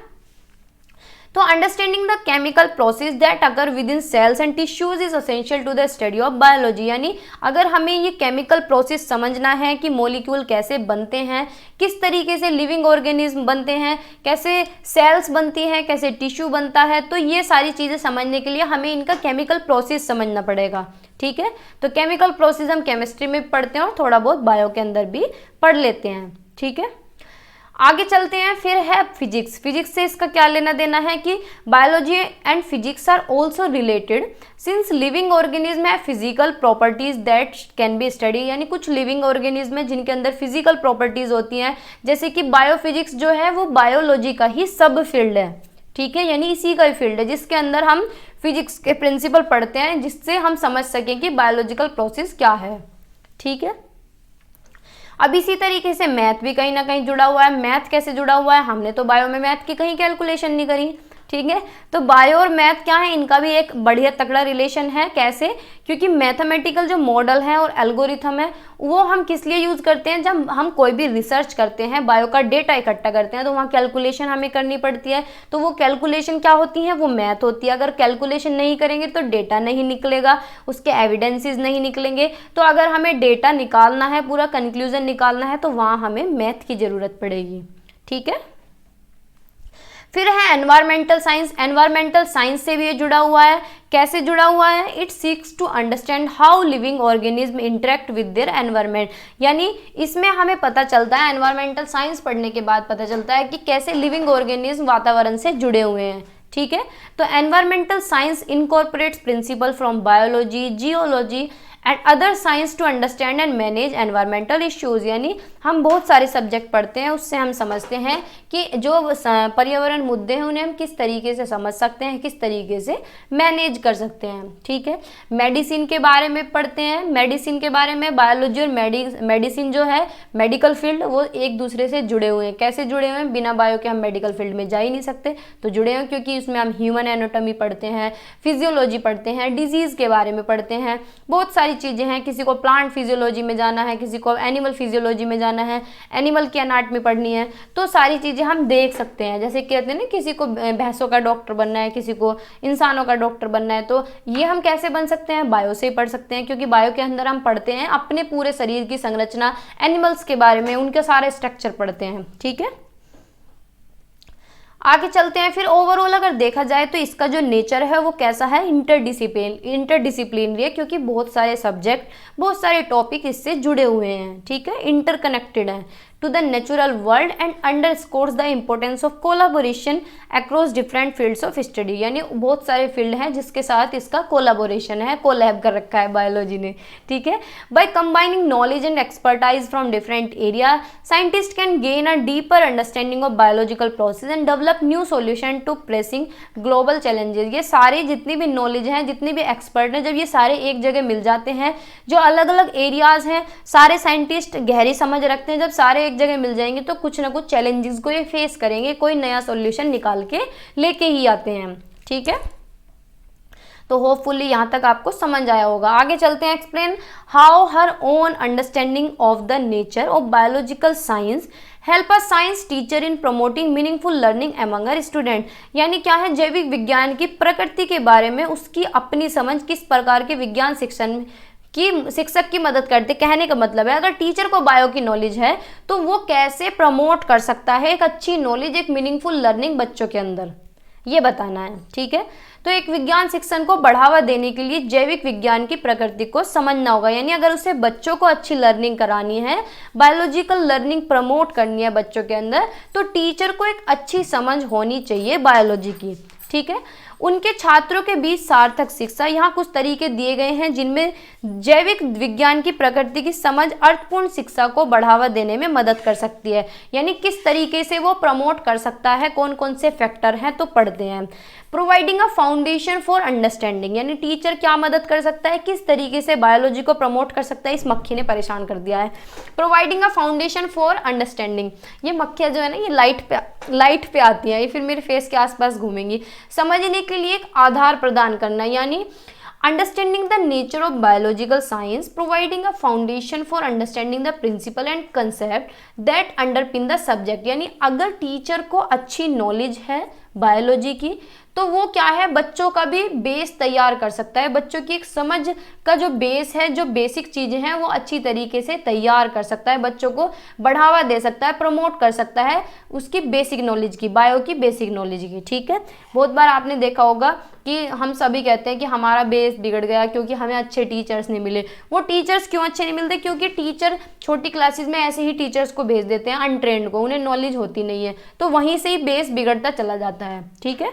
तो understanding the chemical process that occur within cells and tissues is essential to the study of biology. यानी अगर हमें ये केमिकल प्रोसेस समझना है कि मॉलिक्यूल कैसे बनते हैं, किस तरीके से लिविंग ऑर्गेनिज्म बनते हैं, कैसे सेल्स बनती हैं, कैसे टिश्यू बनता है, तो ये सारी चीज़ें समझने के लिए हमें इनका केमिकल प्रोसेस समझना पड़ेगा। ठीक है। तो केमिकल प्रोसेस हम केमिस्ट्री में पढ़ते हैं और थोड़ा बहुत बायो के अंदर भी पढ़ लेते हैं। ठीक है। आगे चलते हैं, फिर है फिजिक्स। फिजिक्स से इसका क्या लेना देना है कि biology and physics are also related since living organism है physical properties that can be study, यानी कुछ लिविंग ऑर्गेनिज्म है जिनके अंदर फिजिकल प्रॉपर्टीज होती हैं, जैसे कि बायोफिजिक्स जो है वो बायोलॉजी का ही सब फील्ड है, ठीक है, यानी इसी का ही फील्ड है जिसके अंदर हम फिजिक्स के प्रिंसिपल पढ़ते हैं जिससे हम समझ सकें कि बायोलॉजिकल प्रोसेस क्या है, ठीक है। अब इसी तरीके से मैथ भी कहीं ना कहीं जुड़ा हुआ है। मैथ कैसे जुड़ा हुआ है, हमने तो बायो में मैथ की कहीं कैलकुलेशन नहीं करी, ठीक है। तो बायो और मैथ क्या है, इनका भी एक बढ़िया तगड़ा रिलेशन है। कैसे, क्योंकि मैथमेटिकल जो मॉडल है और एल्गोरिथम है वो हम किस लिए यूज करते हैं, जब हम कोई भी रिसर्च करते हैं, बायो का डेटा इकट्ठा करते हैं तो वहाँ कैलकुलेशन हमें करनी पड़ती है। तो वो कैलकुलेशन क्या होती है, वो मैथ होती है। अगर कैलकुलेशन नहीं करेंगे तो डेटा नहीं निकलेगा, उसके एविडेंसेस नहीं निकलेंगे। तो अगर हमें डेटा निकालना है, पूरा कंक्लूजन निकालना है, तो वहाँ हमें मैथ की जरूरत पड़ेगी, ठीक है। फिर है एनवायरमेंटल साइंस। एनवायरमेंटल साइंस से भी ये जुड़ा हुआ है। कैसे जुड़ा हुआ है, it seeks to understand how living organism interact with their environment, यानी इसमें हमें पता चलता है, एनवायरमेंटल साइंस पढ़ने के बाद पता चलता है कि कैसे लिविंग ऑर्गेनिज्म वातावरण से जुड़े हुए हैं, ठीक है। तो environmental science incorporates principle from biology, geology and other science to understand and manage environmental issues, यानी हम बहुत सारे सब्जेक्ट पढ़ते हैं, उससे हम समझते हैं कि जो पर्यावरण मुद्दे हैं उन्हें हम किस तरीके से समझ सकते हैं, किस तरीके से मैनेज कर सकते हैं, ठीक है। मेडिसिन के बारे में पढ़ते हैं। मेडिसिन के बारे में बायोलॉजी और मेडिसिन जो है मेडिकल फील्ड, वो एक दूसरे से जुड़े हुए हैं। कैसे जुड़े हुए हैं, बिना बायो के हम मेडिकल फील्ड में जा ही नहीं सकते, तो जुड़े हुए क्योंकि उसमें हम ह्यूमन एनाटॉमी पढ़ते हैं, फिजियोलॉजी पढ़ते हैं, डिजीज के बारे में पढ़ते हैं, बहुत सारी चीजें हैं। किसी को प्लांट फिजियोलॉजी में जाना है, किसी को एनिमल फिजियोलॉजी में जाना है, एनिमल की एनाटॉमी पढ़नी है, तो सारी चीजें हम देख सकते हैं। जैसे कहते हैं ना, किसी को भैंसों का डॉक्टर बनना है, किसी को इंसानों का डॉक्टर बनना है, तो ये हम कैसे बन सकते हैं, बायो से ही पढ़ सकते हैं, क्योंकि बायो के अंदर हम पढ़ते हैं अपने पूरे शरीर की संरचना, एनिमल्स के बारे में, उनके सारे स्ट्रक्चर पढ़ते हैं, ठीक है। आगे चलते हैं। फिर ओवरऑल अगर देखा जाए तो इसका जो नेचर है वो कैसा है, इंटरडिसिप्लिनरी है, क्योंकि बहुत सारे सब्जेक्ट, बहुत सारे टॉपिक इससे जुड़े हुए हैं, ठीक है, इंटरकनेक्टेड है to the natural world and underscores the importance of collaboration across different fields of study, यानी बहुत सारे फील्ड हैं जिसके साथ इसका कोलाबोरेशन है, कोलैब कर रखा है बायोलॉजी ने, ठीक है। By combining knowledge and expertise from different area, scientist can gain a deeper understanding of biological process and develop new solution to pressing global challenges. ये सारे जितनी भी नॉलेज हैं, जितनी भी एक्सपर्ट हैं, जब ये सारे एक जगह मिल जाते हैं, जो अलग अलग एरियाज हैं, सारे साइंटिस्ट गहरी समझ रखते हैं, जब सारे एक जगह मिल जाएंगे तो कुछ ना कुछ चैलेंजेस को ये फेस करेंगे, कोई नया सॉल्यूशन निकाल के लेके ही आते हैं, ठीक है। तो होपफुली यहां तक आपको समझ आया होगा। आगे चलते हैं। Explain how her own understanding of the nature of biological science help a science teacher in promoting meaningful learning among a student, यानी क्या है, जैविक विज्ञान की प्रकृति के बारे में उसकी अपनी समझ किस प्रकार के विज्ञान शिक्षण की शिक्षक की मदद करते। कहने का मतलब है, अगर टीचर को बायो की नॉलेज है तो वो कैसे प्रमोट कर सकता है एक अच्छी नॉलेज, एक मीनिंगफुल लर्निंग बच्चों के अंदर, ये बताना है, ठीक है। तो एक विज्ञान शिक्षण को बढ़ावा देने के लिए जैविक विज्ञान की प्रकृति को समझना होगा, यानी अगर उसे बच्चों को अच्छी लर्निंग करानी है, बायोलॉजिकल लर्निंग प्रमोट करनी है बच्चों के अंदर, तो टीचर को एक अच्छी समझ होनी चाहिए बायोलॉजी की, ठीक है। उनके छात्रों के बीच सार्थक शिक्षा, यहाँ कुछ तरीके दिए गए हैं जिनमें जैविक विज्ञान की प्रकृति की समझ अर्थपूर्ण शिक्षा को बढ़ावा देने में मदद कर सकती है, यानी किस तरीके से वो प्रमोट कर सकता है, कौन कौन से फैक्टर हैं, तो पढ़ते हैं। Providing a foundation for understanding, यानी टीचर क्या मदद कर सकता है, किस तरीके से बायोलॉजी को प्रमोट कर सकता है। इस मक्खी ने परेशान कर दिया है। Providing a foundation for understanding, ये मक्खियाँ जो है ना, ये लाइट पे आती हैं, ये फिर मेरे फेस के आसपास घूमेंगी। समझने के लिए एक आधार प्रदान करना, यानी understanding the nature of biological science, providing a foundation for understanding the principle and concept that underpin the subject, यानी अगर टीचर को अच्छी नॉलेज है बायोलॉजी की, तो वो क्या है, बच्चों का भी बेस तैयार कर सकता है, बच्चों की एक समझ का जो बेस है, जो बेसिक चीजें हैं वो अच्छी तरीके से तैयार कर सकता है, बच्चों को बढ़ावा दे सकता है, प्रमोट कर सकता है उसकी बेसिक नॉलेज की, बायो की बेसिक नॉलेज की। ठीक है, बहुत बार आपने देखा होगा कि हम सभी कहते हैं कि हमारा बेस बिगड़ गया क्योंकि हमें अच्छे टीचर्स नहीं मिले। वो टीचर्स क्यों अच्छे नहीं मिलते? क्योंकि टीचर छोटी क्लासेस में ऐसे ही टीचर्स को भेज देते हैं अनट्रेंड को, उन्हें नॉलेज होती नहीं है, तो वहीं से ही बेस बिगड़ता चला जाता है। ठीक है,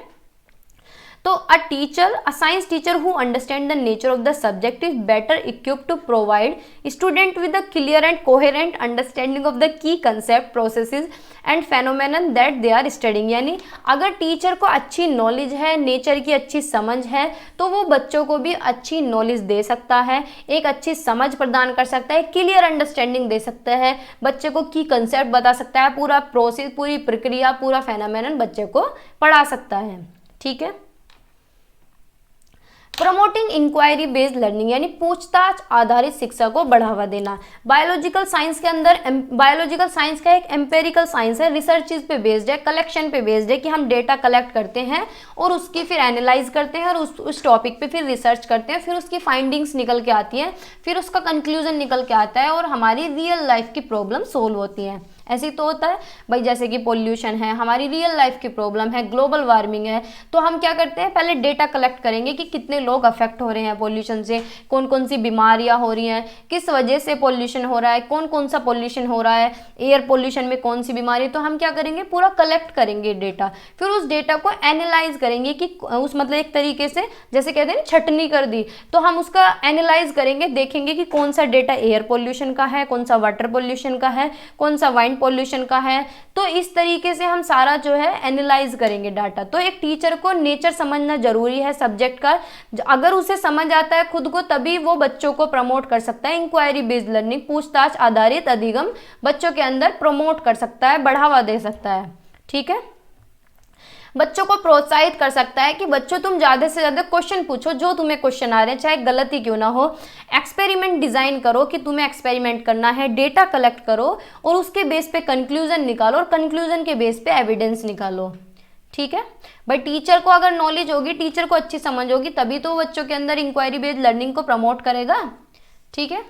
तो a science teacher who understand the nature of the subject is better equipped to provide student with a clear and coherent understanding of the key concept, processes and phenomenon that they are studying। यानी अगर teacher को अच्छी knowledge है, nature की अच्छी समझ है, तो वो बच्चों को भी अच्छी नॉलेज दे सकता है, एक अच्छी समझ प्रदान कर सकता है, क्लियर अंडरस्टैंडिंग दे सकता है, बच्चे को की कंसेप्ट बता सकता है, पूरा प्रोसेस, पूरी प्रक्रिया, पूरा फेनोमेनन बच्चे को पढ़ा सकता है। ठीक है, प्रमोटिंग इंक्वायरी बेस्ड लर्निंग यानी पूछताछ आधारित शिक्षा को बढ़ावा देना। बायोलॉजिकल साइंस के अंदर, बायोलॉजिकल साइंस का एक एम्पेरिकल साइंस है, रिसर्च चीज पे बेस्ड है, कलेक्शन पे बेस्ड है कि हम डेटा कलेक्ट करते हैं और उसकी फिर एनालाइज करते हैं और उस टॉपिक पे फिर रिसर्च करते हैं, फिर उसकी फाइंडिंग्स निकल के आती हैं, फिर उसका कंक्लूजन निकल के आता है और हमारी रियल लाइफ की प्रॉब्लम सोल्व होती हैं। ऐसे तो होता है भाई, जैसे कि पोल्यूशन है, हमारी रियल लाइफ की प्रॉब्लम है, ग्लोबल वार्मिंग है, तो हम क्या करते हैं, पहले डेटा कलेक्ट करेंगे कि कितने लोग अफेक्ट हो रहे हैं पोल्यूशन से, कौन कौन सी बीमारियां हो रही हैं, किस वजह से पोल्यूशन हो रहा है, कौन कौन सा पोल्यूशन हो रहा है, एयर पोल्यूशन में कौन सी बीमारी, तो हम क्या करेंगे, पूरा कलेक्ट करेंगे डेटा, फिर उस डेटा को एनालाइज करेंगे कि उस मतलब एक तरीके से जैसे कहते हैं छटनी कर दी, तो हम उसका एनालाइज करेंगे, देखेंगे कि कौन सा डेटा एयर पोल्यूशन का है, कौन सा वाटर पोल्यूशन का है, कौन सा वाइन पोल्यूशन का है, तो इस तरीके से हम सारा जो है एनालाइज करेंगे डाटा। तो एक टीचर को नेचर समझना जरूरी है सब्जेक्ट का, अगर उसे समझ आता है खुद को, तभी वो बच्चों को प्रमोट कर सकता है। इंक्वायरी बेस्ड लर्निंग, पूछताछ आधारित अधिगम बच्चों के अंदर प्रमोट कर सकता है, बढ़ावा दे सकता है। ठीक है, बच्चों को प्रोत्साहित कर सकता है कि बच्चों तुम ज़्यादा से ज़्यादा क्वेश्चन पूछो, जो तुम्हें क्वेश्चन आ रहे हैं चाहे गलत ही क्यों ना हो, एक्सपेरिमेंट डिज़ाइन करो कि तुम्हें एक्सपेरिमेंट करना है, डेटा कलेक्ट करो और उसके बेस पे कंक्लूजन निकालो और कंक्लूजन के बेस पे एविडेंस निकालो। ठीक है भाई, टीचर को अगर नॉलेज होगी, टीचर को अच्छी समझ होगी, तभी तो बच्चों के अंदर इंक्वायरी बेस्ड लर्निंग को प्रमोट करेगा। ठीक है,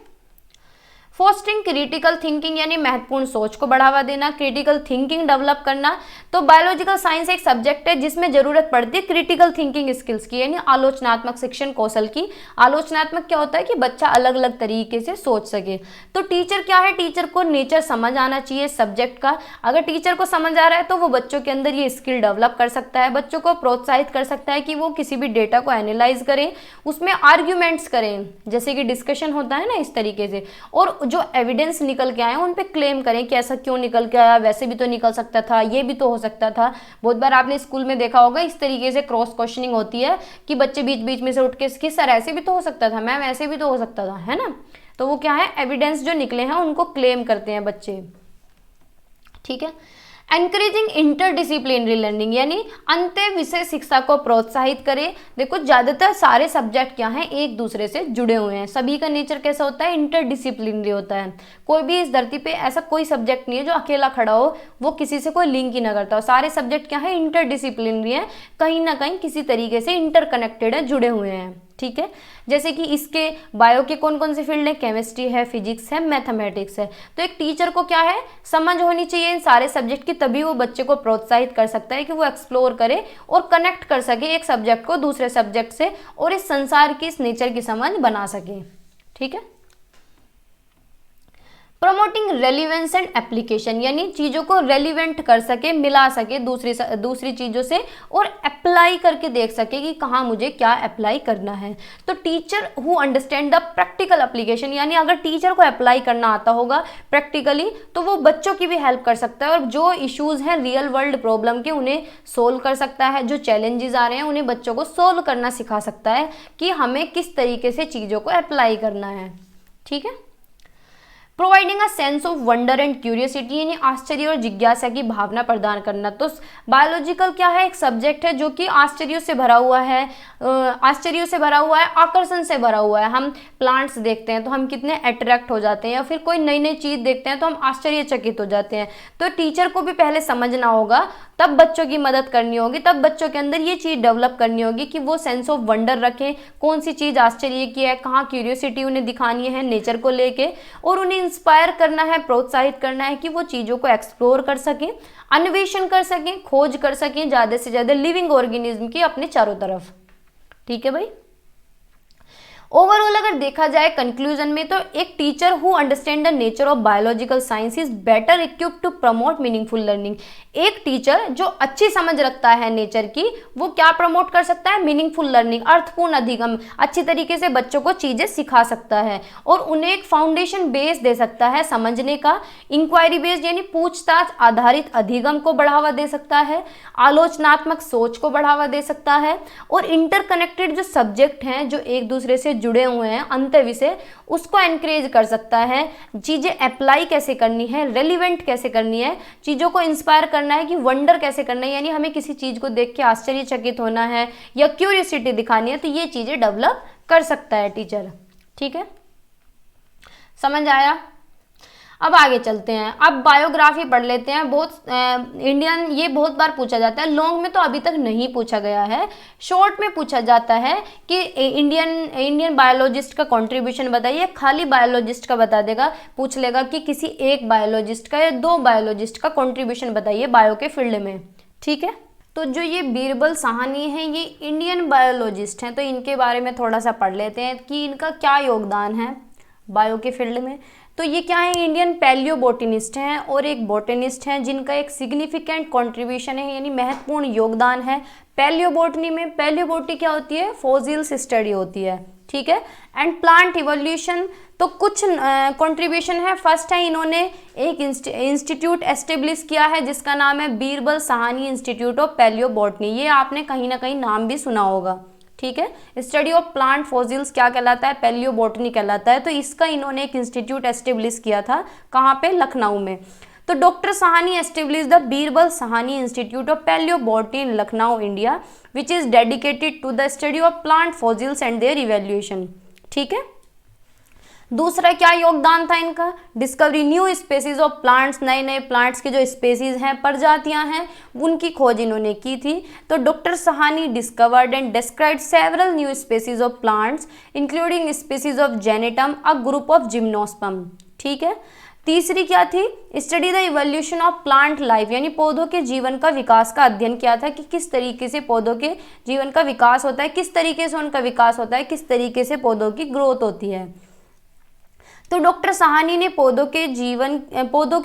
फोस्टिंग क्रिटिकल थिंकिंग यानी महत्वपूर्ण सोच को बढ़ावा देना, क्रिटिकल थिंकिंग डेवलप करना। तो बायोलॉजिकल साइंस एक सब्जेक्ट है जिसमें जरूरत पड़ती है क्रिटिकल थिंकिंग स्किल्स की, यानी आलोचनात्मक शिक्षण कौशल की। आलोचनात्मक क्या होता है कि बच्चा अलग अलग तरीके से सोच सके। तो टीचर क्या है, टीचर को नेचर समझ आना चाहिए सब्जेक्ट का। अगर टीचर को समझ आ रहा है तो वो बच्चों के अंदर ये स्किल डेवलप कर सकता है, बच्चों को प्रोत्साहित कर सकता है कि वो किसी भी डेटा को एनालाइज करें, उसमें आर्ग्यूमेंट्स करें, जैसे कि डिस्कशन होता है ना, इस तरीके से, और जो एविडेंस निकल के आए उन पे क्लेम करें कि ऐसा क्यों निकल के आया, वैसे भी तो निकल सकता था, ये भी तो हो सकता था। बहुत बार आपने स्कूल में देखा होगा इस तरीके से क्रॉस क्वेश्चनिंग होती है कि बच्चे बीच बीच में से उठ के कि सर ऐसे भी तो हो सकता था, मैम ऐसे भी तो हो सकता था, है ना। तो वो क्या है, एविडेंस जो निकले हैं उनको क्लेम करते हैं बच्चे। ठीक है, एनकरेजिंग इंटरडिसिप्लिनरी लर्निंग यानी अंतर विषय शिक्षा को प्रोत्साहित करें। देखो ज़्यादातर सारे सब्जेक्ट क्या हैं, एक दूसरे से जुड़े हुए हैं, सभी का नेचर कैसा होता है, इंटरडिसिप्लिनरी होता है। कोई भी इस धरती पे ऐसा कोई सब्जेक्ट नहीं है जो अकेला खड़ा हो, वो किसी से कोई लिंक ही ना करता हो। सारे सब्जेक्ट क्या है, इंटरडिसिप्लिनरी है, कहीं ना कहीं किसी तरीके से इंटरकनेक्टेड है, जुड़े हुए हैं। ठीक है, जैसे कि इसके बायो के कौन कौन से फील्ड है, केमिस्ट्री है, फिजिक्स है, मैथमेटिक्स है। तो एक टीचर को क्या है, समझ होनी चाहिए इन सारे सब्जेक्ट की, तभी वो बच्चे को प्रोत्साहित कर सकता है कि वो एक्सप्लोर करे और कनेक्ट कर सके एक सब्जेक्ट को दूसरे सब्जेक्ट से और इस संसार की, इस नेचर की समझ बना सके। ठीक है, प्रमोटिंग रेलिवेंस एंड एप्लीकेशन यानी चीज़ों को रेलिवेंट कर सके, मिला सके दूसरी चीज़ों से और अप्लाई करके देख सके कि कहाँ मुझे क्या अप्लाई करना है। तो teacher who understand the practical application यानी अगर टीचर को अप्लाई करना आता होगा प्रैक्टिकली, तो वो बच्चों की भी हेल्प कर सकता है और जो इश्यूज़ हैं रियल वर्ल्ड प्रॉब्लम के उन्हें सोल्व कर सकता है। जो चैलेंजेस आ रहे हैं उन्हें बच्चों को सोल्व करना सिखा सकता है कि हमें किस तरीके से चीज़ों को अप्लाई करना है। ठीक है, providing a sense of wonder and curiosity, यानी आश्चर्य और जिज्ञासा की भावना प्रदान करना। तो बायोलॉजिकल क्या है, एक सब्जेक्ट है जो कि आश्चर्यों से भरा हुआ है, आकर्षण से भरा हुआ है। हम प्लांट्स देखते हैं तो हम कितने अट्रैक्ट हो जाते हैं, या फिर कोई नई नई चीज़ देखते हैं तो हम आश्चर्यचकित हो जाते हैं। तो टीचर को भी पहले समझना होगा, तब बच्चों की मदद करनी होगी, तब बच्चों के अंदर ये चीज़ डेवलप करनी होगी कि वो सेंस ऑफ वंडर रखें, कौन सी चीज़ आश्चर्य की है, कहाँ क्यूरियोसिटी उन्हें दिखानी है नेचर को लेके, और उन्हें इंस्पायर करना है, प्रोत्साहित करना है कि वो चीज़ों को एक्सप्लोर कर सकें, अन्वेषण कर सकें, खोज कर सकें ज़्यादा से ज़्यादा लिविंग ऑर्गेनिज्म की अपने चारों तरफ। ठीक है भाई। ओवरऑल अगर देखा जाए कंक्लूजन में, तो एक teacher who understand the nature of biological science is better equipped to promote meaningful learning. एक टीचर जो अच्छी समझ रखता है नेचर की, वो क्या प्रमोट कर सकता है, मीनिंगफुल लर्निंग, अर्थपूर्ण अधिगम, अच्छी तरीके से बच्चों को चीजें सिखा सकता है और उन्हें एक फाउंडेशन बेस दे सकता है समझने का, इंक्वायरी बेस्ड यानी पूछताछ आधारित अधिगम को बढ़ावा दे सकता है, आलोचनात्मक सोच को बढ़ावा दे सकता है, और इंटरकनेक्टेड जो सब्जेक्ट हैं जो एक दूसरे से जुड़े हुए हैं अंत विषय, उसको एनकरेज कर सकता है। चीजें अप्लाई कैसे करनी है, रेलिवेंट कैसे करनी है, चीजों को इंस्पायर करना है कि वंडर कैसे करना है, यानी हमें किसी चीज को देख के आश्चर्यचकित होना है या क्यूरियोसिटी दिखानी है, तो ये चीजें डेवलप कर सकता है टीचर। ठीक है, समझ आया। अब आगे चलते हैं, अब बायोग्राफी पढ़ लेते हैं। इंडियन ये बहुत बार पूछा जाता है, लॉन्ग में तो अभी तक नहीं पूछा गया है, शॉर्ट में पूछा जाता है कि इंडियन बायोलॉजिस्ट का कंट्रीब्यूशन बताइए। खाली बायोलॉजिस्ट का बता देगा, पूछ लेगा कि किसी एक बायोलॉजिस्ट का या दो बायोलॉजिस्ट का कंट्रीब्यूशन बताइए बायो के फील्ड में। ठीक है, तो जो ये बीरबल साहनी है ये इंडियन बायोलॉजिस्ट हैं, तो इनके बारे में थोड़ा सा पढ़ लेते हैं कि इनका क्या योगदान है बायो के फील्ड में। तो ये क्या है, इंडियन पैलियो बोटनिस्ट हैं और एक बोटनिस्ट हैं जिनका एक सिग्निफिकेंट कंट्रीब्यूशन है, यानी महत्वपूर्ण योगदान है पैलियो बोटनी में। पैलियो बोटनी क्या होती है, फॉसिल्स स्टडी होती है। ठीक है, एंड प्लांट इवोल्यूशन, तो कुछ कंट्रीब्यूशन है। फर्स्ट है, इन्होंने एक इंस्टीट्यूट एस्टेब्लिश किया है जिसका नाम है Birbal Sahni Institute of Palaeobotany. ये आपने कहीं ना कहीं नाम भी सुना होगा। ठीक है, स्टडी ऑफ प्लांट फॉसिल्स क्या कहलाता है, पैलियो बोटनी कहलाता है। तो इसका इन्होंने एक इंस्टीट्यूट एस्टेब्लिश किया था, कहाँ पे, लखनऊ में। तो doctor Sahni establish the Birbal Sahni Institute of Palaeobotany in Lucknow India which is dedicated to the study of plant fossils and their evaluation. ठीक है, दूसरा क्या योगदान था इनका, discovery new species of plants, नए नए प्लांट्स के जो स्पेसीज हैं, प्रजातियां हैं, उनकी खोज इन्होंने की थी। तो doctor Sahni discovered and described several new species of plants including species of Gnetum, a group of gymnosperm. ठीक है, तीसरी क्या थी, study the evolution of plant life, यानी पौधों के जीवन का विकास का अध्ययन किया था कि किस तरीके से पौधों के जीवन का विकास होता है, किस तरीके से उनका विकास होता है, किस तरीके से पौधों की ग्रोथ होती है। तो डॉक्टर साहनी ने पौधों के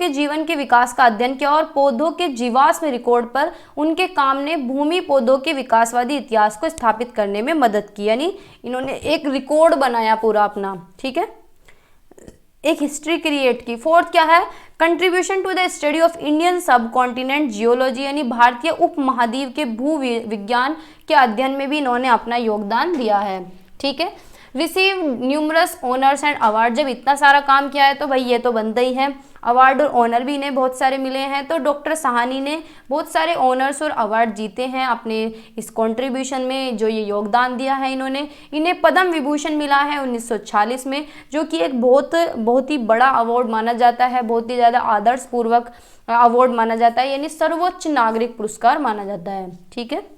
जीवन के विकास का अध्ययन किया और पौधों के जीवाश्म रिकॉर्ड पर उनके काम ने भूमि पौधों के विकासवादी इतिहास को स्थापित करने में मदद की, यानी इन्होंने एक रिकॉर्ड बनाया पूरा अपना। ठीक है, एक हिस्ट्री क्रिएट की। फोर्थ क्या है, contribution to the study of Indian subcontinent geology, यानी भारतीय उपमहाद्वीप के भू विज्ञान के अध्ययन में भी इन्होंने अपना योगदान दिया है। ठीक है, receive numerous honours and award, जब इतना सारा काम किया है तो भाई ये तो बनता ही है, अवार्ड और ऑनर भी इन्हें बहुत सारे मिले हैं। तो डॉक्टर साहनी ने बहुत सारे ऑनर्स और अवार्ड जीते हैं अपने इस कंट्रीब्यूशन में, जो ये योगदान दिया है इन्होंने। इन्हें पद्म विभूषण मिला है 1946 में, जो कि एक बहुत ही बड़ा अवार्ड माना जाता है, बहुत ही ज़्यादा आदर्शपूर्वक अवार्ड माना जाता है, यानी सर्वोच्च नागरिक पुरस्कार माना जाता है। ठीक है,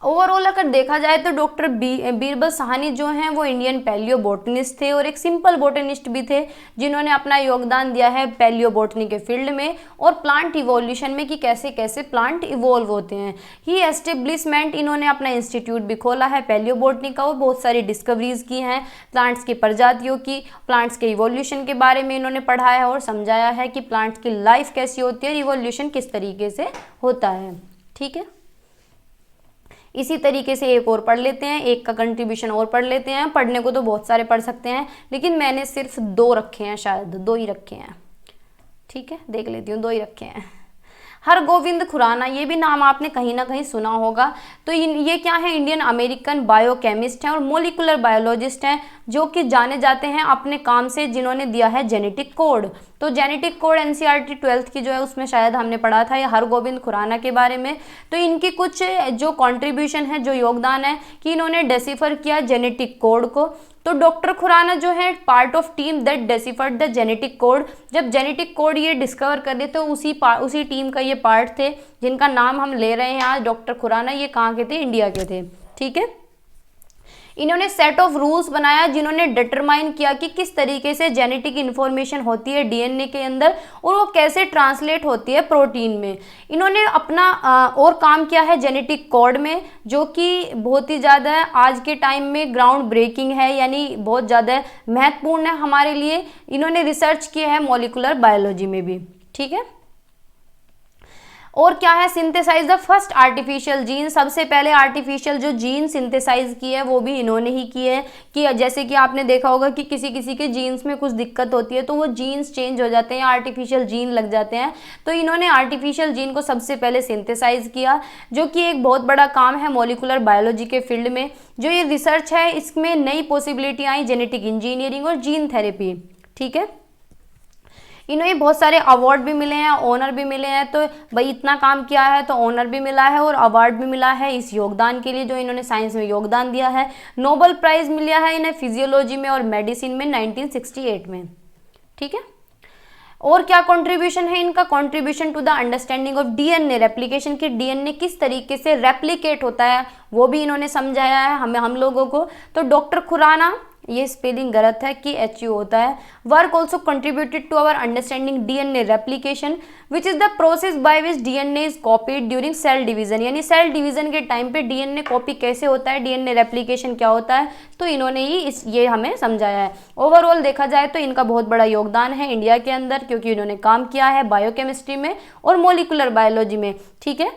ओवरऑल अगर देखा जाए तो डॉक्टर बीरबल साहनी जो हैं वो इंडियन पैलियो बोटनिस्ट थे और एक सिंपल बोटनिस्ट भी थे, जिन्होंने अपना योगदान दिया है पैलियो बोटनी के फील्ड में और प्लांट इवोल्यूशन में कि कैसे कैसे प्लांट इवोल्व होते हैं। ही एस्टेब्लिशमेंट, इन्होंने अपना इंस्टीट्यूट भी खोला है पैलियो बोटनी का और बहुत सारी डिस्कवरीज की हैं प्लांट्स की प्रजातियों की, प्लांट्स के इवोल्यूशन के बारे में इन्होंने पढ़ाया और समझाया है कि प्लांट्स की लाइफ कैसी होती है, इवोल्यूशन किस तरीके से होता है। ठीक है, इसी तरीके से एक और पढ़ लेते हैं, एक का कंट्रीब्यूशन और पढ़ लेते हैं। पढ़ने को तो बहुत सारे पढ़ सकते हैं, लेकिन मैंने सिर्फ 2 रखे हैं, शायद 2 ही रखे हैं। ठीक है, देख लेती हूँ, 2 ही रखे हैं। हरगोविंद खुराना, ये भी नाम आपने कहीं ना कहीं सुना होगा। तो ये क्या है, इंडियन अमेरिकन बायोकेमिस्ट हैं और मोलिकुलर बायोलॉजिस्ट हैं, जो कि जाने जाते हैं अपने काम से, जिन्होंने दिया है जेनेटिक कोड। तो जेनेटिक कोड एनसीईआरटी 12th की जो है उसमें शायद हमने पढ़ा था ये हरगोविंद खुराना के बारे में। तो इनकी कुछ जो कंट्रीब्यूशन है, जो योगदान है कि इन्होंने डेसिफर किया जेनेटिक कोड को। तो डॉक्टर खुराना जो है part of team that deciphered the genetic code, जब जेनेटिक कोड ये डिस्कवर कर रहे तो उसी टीम का ये पार्ट थे, जिनका नाम हम ले रहे हैं आज डॉक्टर खुराना। ये कहाँ के थे, इंडिया के थे। ठीक है, इन्होंने सेट ऑफ रूल्स बनाया जिन्होंने डिटरमाइन किया कि किस तरीके से जेनेटिक इन्फॉर्मेशन होती है डीएनए के अंदर और वो कैसे ट्रांसलेट होती है प्रोटीन में। इन्होंने अपना और काम किया है जेनेटिक कोड में, जो कि बहुत ही ज़्यादा आज के टाइम में ग्राउंड ब्रेकिंग है, यानी बहुत ज़्यादा महत्वपूर्ण है हमारे लिए। इन्होंने रिसर्च किया है मॉलिकुलर बायोलॉजी में भी। ठीक है, और क्या है, synthesise the first artificial gene, सबसे पहले आर्टिफिशियल जो जीन सिंथेसाइज की है वो भी इन्होंने ही की है। कि जैसे कि आपने देखा होगा कि किसी किसी के जीन्स में कुछ दिक्कत होती है तो वो जीन्स चेंज हो जाते हैं, आर्टिफिशियल जीन लग जाते हैं। तो इन्होंने आर्टिफिशियल जीन को सबसे पहले सिंथेसाइज किया, जो कि एक बहुत बड़ा काम है मॉलिकुलर बायोलॉजी के फील्ड में। जो ये रिसर्च है इसमें नई पॉसिबिलिटी आई जेनेटिक इंजीनियरिंग और जीन थेरेपी। ठीक है, इन्हें बहुत सारे अवार्ड भी मिले हैं, ऑनर भी मिले हैं। तो भाई इतना काम किया है तो ऑनर भी मिला है और अवार्ड भी मिला है इस योगदान के लिए जो इन्होंने साइंस में योगदान दिया है। नोबेल प्राइज मिला है इन्हें फिजियोलॉजी में और मेडिसिन में 1968 में। ठीक है, और क्या कंट्रीब्यूशन है इनका, contribution to the understanding of DNA replication, की डीएनए किस तरीके से रेप्लिकेट होता है वो भी इन्होंने समझाया है हम लोगों को। तो डॉक्टर खुराना, ये स्पेलिंग गलत है कि HU होता है, work also contributed to our understanding DNA replication which is the process by which DNA is copied during cell division, यानी सेल डिवीजन के टाइम पे डीएनए कॉपी कैसे होता है, डीएनए रेप्लिकेशन क्या होता है, तो इन्होंने ही ये हमें समझाया है। ओवरऑल देखा जाए तो इनका बहुत बड़ा योगदान है इंडिया के अंदर, क्योंकि इन्होंने काम किया है बायोकेमिस्ट्री में और मोलिकुलर बायोलॉजी में। ठीक है,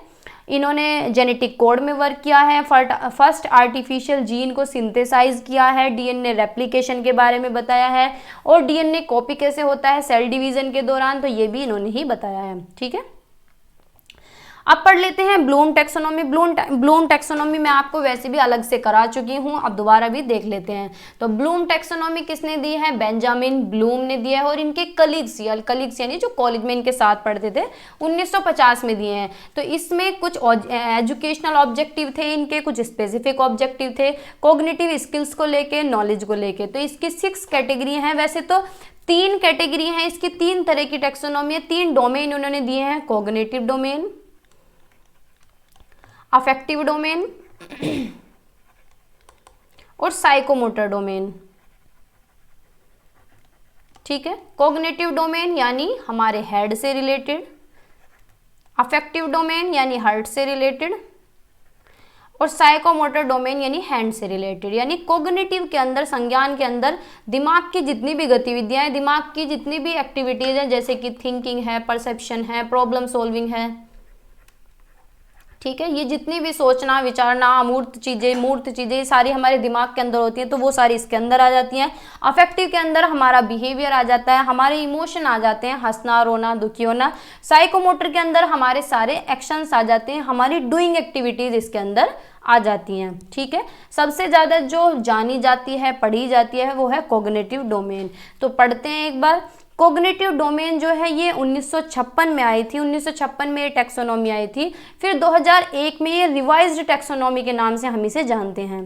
इन्होंने जेनेटिक कोड में वर्क किया है, फर्स्ट आर्टिफिशियल जीन को सिंथेसाइज किया है, डीएनए रेप्लिकेशन के बारे में बताया है, और डीएनए कॉपी कैसे होता है सेल डिवीजन के दौरान, तो ये भी इन्होंने ही बताया है। ठीक है, अब पढ़ लेते हैं ब्लूम टैक्सोनॉमी। ब्लूम टैक्सोनॉमी मैं आपको वैसे भी अलग से करा चुकी हूँ, अब दोबारा भी देख लेते हैं। तो ब्लूम टैक्सोनॉमी किसने दी है, बेंजामिन ब्लूम ने दिया है, और इनके कलीग्स यानी जो कॉलेज में इनके साथ पढ़ते थे 1950 में दिए हैं। तो इसमें कुछ एजुकेशनल ऑब्जेक्टिव थे इनके, कुछ स्पेसिफिक ऑब्जेक्टिव थे, कॉग्निटिव स्किल्स को लेके, नॉलेज को लेके। तो इसकी 6 कैटेगरी हैं, वैसे तो 3 कैटेगरी हैं इसकी, 3 तरह की टैक्सोनॉमी है, 3 डोमेन उन्होंने दिए हैं, कॉग्निटिव डोमेन, अफेक्टिव डोमेन और साइकोमोटर डोमेन। ठीक है, कॉग्निटिव डोमेन यानी हमारे हेड से रिलेटेड, अफेक्टिव डोमेन यानी हार्ट से रिलेटेड, और साइकोमोटर डोमेन यानी हैंड से रिलेटेड। यानी कॉग्निटिव के अंदर, संज्ञान के अंदर दिमाग की जितनी भी गतिविधियां हैं, दिमाग की जितनी भी एक्टिविटीज हैं, जैसे कि थिंकिंग है, परसेप्शन है, प्रॉब्लम सॉल्विंग है, ठीक है, ये जितनी भी सोचना विचारना, अमूर्त चीज़ें मूर्त चीज़ें सारी हमारे दिमाग के अंदर होती हैं, तो वो सारी इसके अंदर आ जाती हैं। अफेक्टिव के अंदर हमारा बिहेवियर आ जाता है, हमारे इमोशन आ जाते हैं, हंसना, रोना, दुखी होना। साइकोमोटर के अंदर हमारे सारे एक्शंस आ जाते हैं, हमारी डूइंग एक्टिविटीज़ इसके अंदर आ जाती हैं। ठीक है, सबसे ज़्यादा जो जानी जाती है, पढ़ी जाती है, वो है कॉग्निटिव डोमेन। तो पढ़ते हैं एक बार। कॉग्निटिव डोमेन जो है ये 1956 में आई थी, 1956 में ये टैक्सोनॉमी आई थी। फिर 2001 में ये रिवाइज्ड टैक्सोनॉमी के नाम से हम इसे जानते हैं।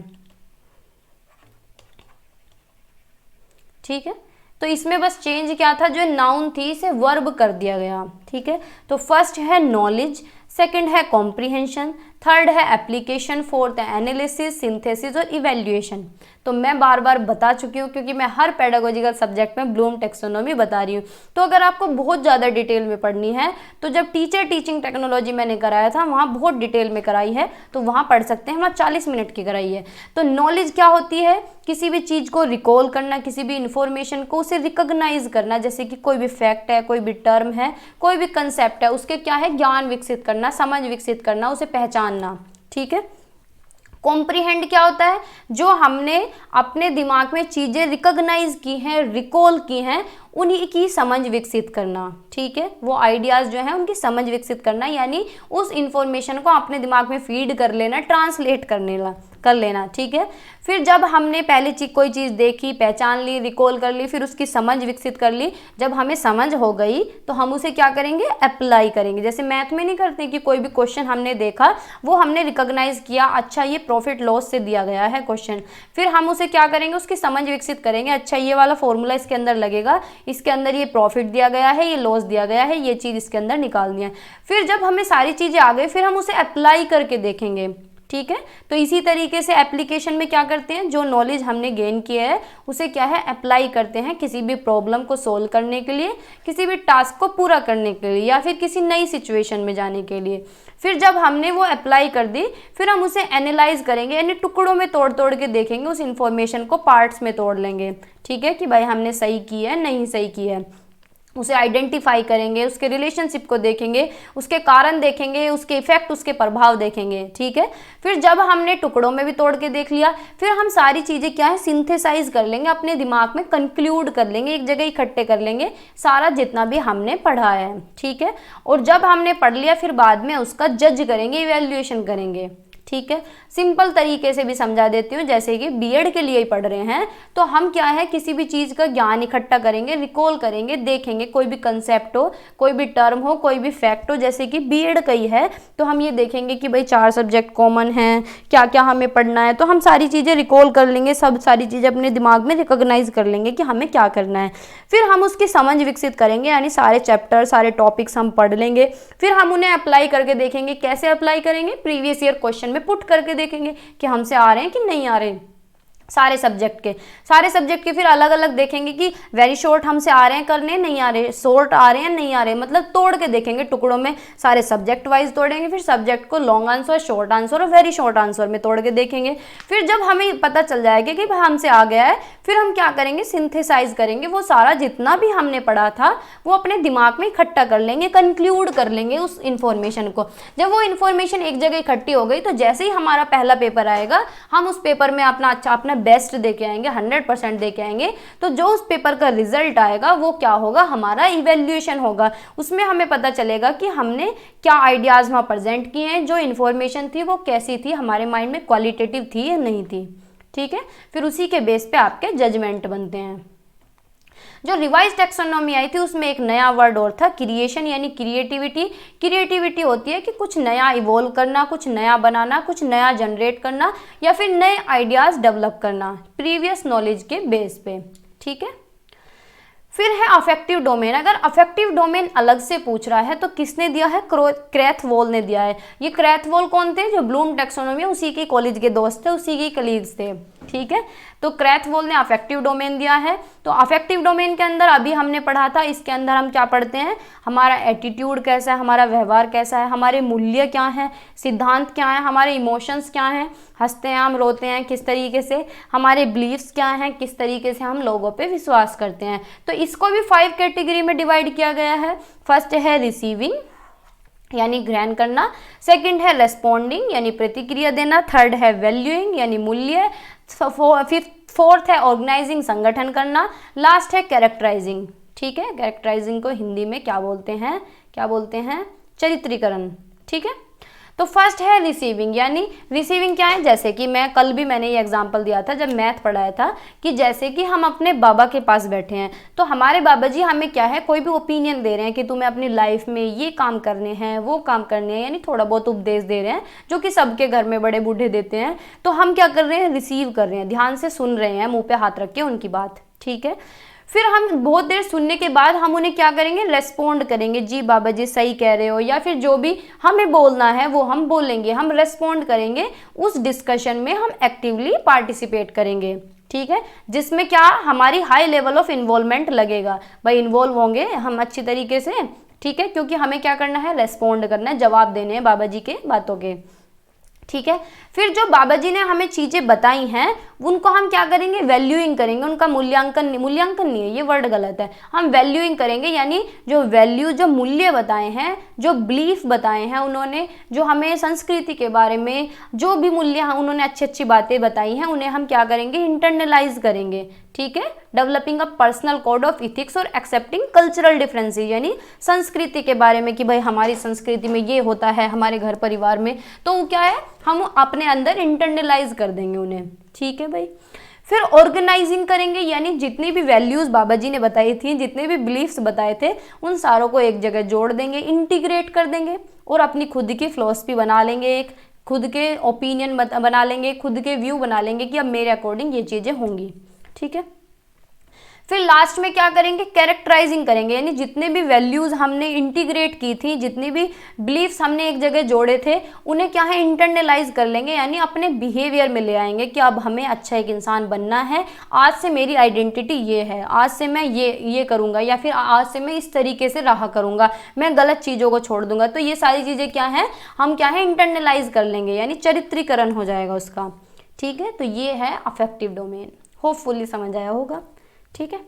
ठीक है, तो इसमें बस चेंज क्या था, जो नाउन थी इसे वर्ब कर दिया गया। ठीक है, तो फर्स्ट है नॉलेज, सेकंड है कॉम्प्रिहेंशन, थर्ड है एप्लीकेशन, फोर्थ है एनालिसिस, सिंथेसिस और इवेल्युएशन। तो मैं बार बार बता चुकी हूँ क्योंकि मैं हर पेडागोजिकल सब्जेक्ट में ब्लूम टैक्सोनॉमी बता रही हूँ। तो अगर आपको बहुत ज़्यादा डिटेल में पढ़नी है तो जब टीचर टीचिंग टेक्नोलॉजी मैंने कराया था वहाँ बहुत डिटेल में कराई है, तो वहाँ पढ़ सकते हैं, वहाँ 40 मिनट की कराई है। तो नॉलेज क्या होती है, किसी भी चीज़ को रिकॉल करना, किसी भी इंफॉर्मेशन को उसे रिकॉग्नाइज करना, जैसे कि कोई भी फैक्ट है, कोई भी टर्म है, कोई भी कंसेप्ट है, उसके क्या है ज्ञान विकसित करना, समझ विकसित करना, उसे पहचानना। ठीक है, कॉम्प्रीहेंड क्या होता है, जो हमने अपने दिमाग में चीज़ें रिकॉग्नाइज की हैं, रिकॉल की हैं, उन्हीं की समझ विकसित करना, ठीक है, वो आइडियाज़ जो हैं उनकी समझ विकसित करना, यानी उस इंफॉर्मेशन को अपने दिमाग में फीड कर लेना, ट्रांसलेट कर लेना, ठीक है। फिर जब हमने पहले कोई चीज़ देखी, पहचान ली, रिकॉल कर ली, फिर उसकी समझ विकसित कर ली, जब हमें समझ हो गई तो हम उसे क्या करेंगे, अप्लाई करेंगे। जैसे मैथ में नहीं करते कि कोई भी क्वेश्चन हमने देखा, वो हमने रिकॉग्नाइज किया, अच्छा ये प्रॉफिट लॉस से दिया गया है क्वेश्चन, फिर हम उसे क्या करेंगे, उसकी समझ विकसित करेंगे, अच्छा ये वाला फॉर्मूला इसके अंदर लगेगा, इसके अंदर ये प्रॉफिट दिया गया है, ये लॉस दिया गया है, ये चीज़ इसके अंदर निकालनी है। फिर जब हमें सारी चीज़ें आ गई, फिर हम उसे अप्लाई करके देखेंगे, ठीक है। तो इसी तरीके से एप्लीकेशन में क्या करते हैं, जो नॉलेज हमने गेन किया है उसे क्या है, अप्लाई करते हैं किसी भी प्रॉब्लम को सोल्व करने के लिए, किसी भी टास्क को पूरा करने के लिए, या फिर किसी नई सिचुएशन में जाने के लिए। फिर जब हमने वो अप्लाई कर दी, फिर हम उसे एनालाइज करेंगे, यानी टुकड़ों में तोड़ तोड़ के देखेंगे, उस इन्फॉर्मेशन को पार्ट्स में तोड़ लेंगे, ठीक है, कि भाई हमने सही की है, नहीं सही की है, उसे आइडेंटिफाई करेंगे, उसके रिलेशनशिप को देखेंगे, उसके कारण देखेंगे, उसके इफेक्ट, उसके प्रभाव देखेंगे, ठीक है। फिर जब हमने टुकड़ों में भी तोड़ के देख लिया, फिर हम सारी चीज़ें क्या है, सिंथेसाइज कर लेंगे, अपने दिमाग में कंक्लूड कर लेंगे, एक जगह इकट्ठे कर लेंगे सारा जितना भी हमने पढ़ा है, ठीक है। और जब हमने पढ़ लिया, फिर बाद में उसका जज करेंगे, इवैल्यूएशन करेंगे, ठीक है। सिंपल तरीके से भी समझा देती हूँ, जैसे कि बीएड के लिए ही पढ़ रहे हैं तो हम क्या है, किसी भी चीज़ का ज्ञान इकट्ठा करेंगे, रिकॉल करेंगे, देखेंगे, कोई भी कंसेप्ट हो, कोई भी टर्म हो, कोई भी फैक्ट हो, जैसे कि बीएड का ही है तो हम ये देखेंगे कि भाई 4 सब्जेक्ट कॉमन हैं, क्या क्या हमें पढ़ना है, तो हम सारी चीज़ें रिकॉल कर लेंगे, सब सारी चीज़ें अपने दिमाग में रिकॉग्नाइज कर लेंगे कि हमें क्या करना है। फिर हम उसकी समझ विकसित करेंगे, यानी सारे चैप्टर, सारे टॉपिक्स हम पढ़ लेंगे, फिर हम उन्हें अप्लाई करके देखेंगे। कैसे अप्लाई करेंगे, प्रीवियस ईयर क्वेश्चन में पुट करके देखेंगे कि हमसे आ रहे हैं कि नहीं आ रहे, सारे सब्जेक्ट के फिर अलग अलग देखेंगे कि वेरी शॉर्ट हमसे आ रहे हैं करने, नहीं आ रहे, शॉर्ट आ रहे हैं, नहीं आ रहे, मतलब तोड़ के देखेंगे टुकड़ों में, सारे सब्जेक्ट वाइज तोड़ेंगे, फिर सब्जेक्ट को लॉन्ग आंसर, शॉर्ट आंसर और वेरी शॉर्ट आंसर में तोड़ के देखेंगे। फिर जब हमें पता चल जाएगा कि भाई हमसे आ गया है, फिर हम क्या करेंगे, सिंथेसाइज करेंगे, वो सारा जितना भी हमने पढ़ा था वो अपने दिमाग में इकट्ठा कर लेंगे, कंक्लूड कर लेंगे उस इन्फॉर्मेशन को। जब वो इन्फॉर्मेशन एक जगह इकट्ठी हो गई, तो जैसे ही हमारा पहला पेपर आएगा, हम उस पेपर में अपना बेस्ट दे के आएंगे, 100% दे के आएंगे। तो जो उस पेपर का रिजल्ट आएगा वो क्या होगा, हमारा इवैल्यूएशन होगा। उसमें हमें पता चलेगा कि हमने क्या आइडियाज़ वहाँ प्रेजेंट किए हैं, जो इन्फॉर्मेशन थी वो कैसी थी, हमारे माइंड में क्वालिटेटिव थी या नहीं थी, ठीक है। फिर उसी के बेस पे आपके जजमेंट बनते हैं। जो रिवाइज टेक्सोनॉमी आई थी उसमें एक नया वर्ड और था, क्रिएशन, यानी क्रिएटिविटी। क्रिएटिविटी होती है कि कुछ नया इवॉल्व करना, कुछ नया बनाना, कुछ नया जनरेट करना, या फिर नए आइडियाज़ डेवलप करना प्रीवियस नॉलेज के बेस पे, ठीक है। फिर है अफेक्टिव डोमेन। अगर अफेक्टिव डोमेन अलग से पूछ रहा है तो किसने दिया है, क्रैथवोल ने दिया है। ये क्रैथवोल कौन थे, जो ब्लूम टेक्सोनॉमी है उसी के कॉलेज के दोस्त थे, उसी के कलीग्स थे, ठीक है। तो क्रैथवोल ने अफेक्टिव डोमेन दिया है। तो अफेक्टिव डोमेन के अंदर अभी हमने पढ़ा था, इसके अंदर हम क्या पढ़ते हैं, हमारा एटीट्यूड कैसा है, हमारा व्यवहार कैसा है, हमारे मूल्य क्या हैं, सिद्धांत क्या है, हमारे इमोशंस क्या हैं, हंसते हैं हम, रोते हैं किस तरीके से, हमारे बिलीव्स क्या हैं, किस तरीके से हम लोगों पे विश्वास करते हैं। तो इसको भी 5 कैटेगरी में डिवाइड किया गया है। फर्स्ट है रिसीविंग, यानी ग्रहण करना। सेकंड है रेस्पॉन्डिंग, यानी प्रतिक्रिया देना। थर्ड है वैल्यूइंग, यानी मूल्य। फोर्थ है ऑर्गेनाइजिंग, संगठन करना। लास्ट है कैरेक्टराइजिंग, ठीक है। कैरेक्टराइजिंग को हिंदी में क्या बोलते हैं, चरित्रीकरण, ठीक है। तो फर्स्ट है रिसीविंग, यानी रिसीविंग क्या है, जैसे कि मैंने ये एग्जांपल दिया था जब मैथ पढ़ाया था, कि जैसे कि हम अपने बाबा के पास बैठे हैं, तो हमारे बाबा जी हमें क्या है, कोई भी ओपिनियन दे रहे हैं कि तुम्हें अपनी लाइफ में ये काम करने हैं, वो काम करने हैं, यानी थोड़ा बहुत उपदेश दे रहे हैं, जो कि सबके घर में बड़े बूढ़े देते हैं। तो हम क्या कर रहे हैं, रिसीव कर रहे हैं, ध्यान से सुन रहे हैं, मुँह पे हाथ रख के उनकी बात, ठीक है। फिर हम बहुत देर सुनने के बाद हम उन्हें क्या करेंगे, रेस्पॉन्ड करेंगे, जी बाबा जी सही कह रहे हो, या फिर जो भी हमें बोलना है वो हम बोलेंगे, हम रेस्पॉन्ड करेंगे, उस डिस्कशन में हम एक्टिवली पार्टिसिपेट करेंगे, ठीक है। जिसमें क्या हमारी हाई लेवल ऑफ इन्वॉल्वमेंट लगेगा, भाई इन्वॉल्व होंगे हम अच्छी तरीके से, ठीक है, क्योंकि हमें क्या करना है, रेस्पॉन्ड करना है, जवाब देने हैं बाबा जी के बातों के। ठीक है। फिर जो बाबा जी ने हमें चीज़ें बताई हैं उनको हम क्या करेंगे, वैल्यूइंग करेंगे, उनका मूल्यांकन नहीं है, ये वर्ड गलत है, हम वैल्यूइंग करेंगे, यानी जो वैल्यू, जो मूल्य बताए हैं, जो बिलीफ बताए हैं उन्होंने, जो हमें संस्कृति के बारे में जो भी मूल्य उन्होंने अच्छी अच्छी बातें बताई हैं उन्हें हम क्या करेंगे, इंटरनलाइज करेंगे। ठीक है। Developing a personal code of ethics और एक्सेप्टिंग कल्चरल डिफरेंसेस, यानी संस्कृति के बारे में कि भाई हमारी संस्कृति में ये होता है, हमारे घर परिवार में, तो वो क्या है, हम अपने अंदर इंटरनलाइज कर देंगे उन्हें। ठीक है भाई। फिर ऑर्गेनाइजिंग करेंगे, यानी जितनी भी वैल्यूज बाबा जी ने बताई थी, जितने भी बिलीफ्स बताए थे, उन सारों को एक जगह जोड़ देंगे, इंटीग्रेट कर देंगे और अपनी खुद की फिलॉसफी बना लेंगे, एक खुद के ओपिनियन बना लेंगे, खुद के व्यू बना लेंगे कि अब मेरे अकॉर्डिंग ये चीज़ें होंगी। ठीक है। फिर लास्ट में क्या करेंगे, कैरेक्टराइजिंग करेंगे, यानी जितने भी वैल्यूज हमने इंटीग्रेट की थी, जितनी भी बिलीफ्स हमने एक जगह जोड़े थे, उन्हें क्या है, इंटरनलाइज कर लेंगे, यानी अपने बिहेवियर में ले आएंगे कि अब हमें अच्छा एक इंसान बनना है, आज से मेरी आइडेंटिटी ये है, आज से मैं ये करूँगा, या फिर आज से मैं इस तरीके से रहा करूँगा, मैं गलत चीज़ों को छोड़ दूंगा। तो ये सारी चीज़ें क्या है, हम क्या है, इंटरनलाइज कर लेंगे, यानी चरित्रीकरण हो जाएगा उसका। ठीक है। तो ये है अफेक्टिव डोमेन। होपफुली समझ आया होगा। ठीक है।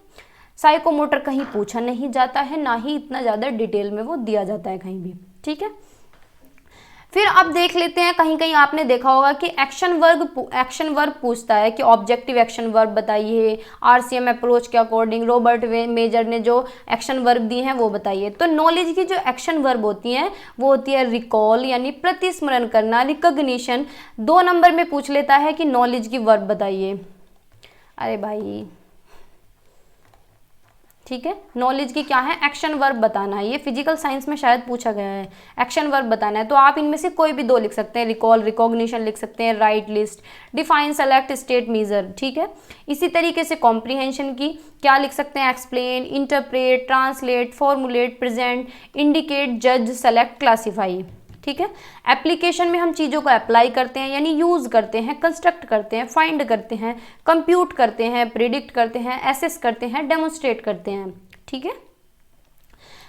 साइकोमोटर कहीं पूछा नहीं जाता है, ना ही इतना ज़्यादा डिटेल में वो दिया जाता है कहीं भी। ठीक है। फिर अब देख लेते हैं, कहीं कहीं आपने देखा होगा कि एक्शन वर्ब पूछता है कि ऑब्जेक्टिव एक्शन वर्ब बताइए, आरसीएम अप्रोच के अकॉर्डिंग रॉबर्ट मेजर ने जो एक्शन वर्ब दी हैं वो बताइए। तो नॉलेज की जो एक्शन वर्ब होती हैं वो होती है रिकॉल, यानी प्रतिस्मरण करना, रिकॉग्निशन। 2 नंबर में पूछ लेता है कि नॉलेज की वर्ब बताइए। अरे भाई, ठीक है, नॉलेज की क्या है, एक्शन वर्ब बताना है, ये फिजिकल साइंस में शायद पूछा गया है, एक्शन वर्ब बताना है। तो आप इनमें से कोई भी 2 लिख सकते हैं, रिकॉल, रिकॉग्निशन लिख सकते हैं, write list, define, select, state, measure. ठीक है। इसी तरीके से कॉम्प्रीहेंशन की क्या लिख सकते हैं, explain, interpret, translate, formulate, present, indicate, जज, सेलेक्ट, क्लासीफाई। ठीक है। एप्लीकेशन में हम चीज़ों को अप्लाई करते हैं, यानी यूज़ करते हैं, कंस्ट्रक्ट करते हैं, फाइंड करते हैं, कंप्यूट करते हैं, प्रिडिक्ट करते हैं, एसेस करते हैं, डेमोन्स्ट्रेट करते हैं। ठीक है।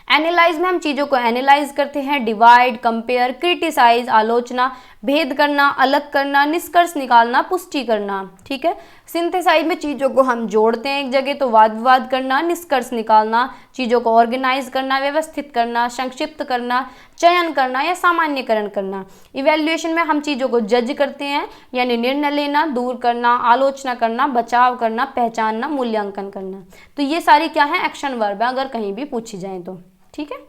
एनालाइज में हम चीज़ों को एनालाइज करते हैं, डिवाइड, कंपेयर, क्रिटिसाइज, आलोचना, भेद करना, अलग करना, निष्कर्ष निकालना, पुष्टि करना। ठीक है। सिंथेसाइज में चीज़ों को हम जोड़ते हैं एक जगह, तो वाद विवाद करना, निष्कर्ष निकालना, चीज़ों को ऑर्गेनाइज करना, व्यवस्थित करना, संक्षिप्त करना, चयन करना या सामान्यकरण करना। इवैल्यूएशन में हम चीज़ों को जज करते हैं, यानी निर्णय लेना, दूर करना, आलोचना करना, बचाव करना, पहचानना, मूल्यांकन करना। तो ये सारी क्या है, एक्शन वर्ब है, अगर कहीं भी पूछी जाए तो। ठीक है।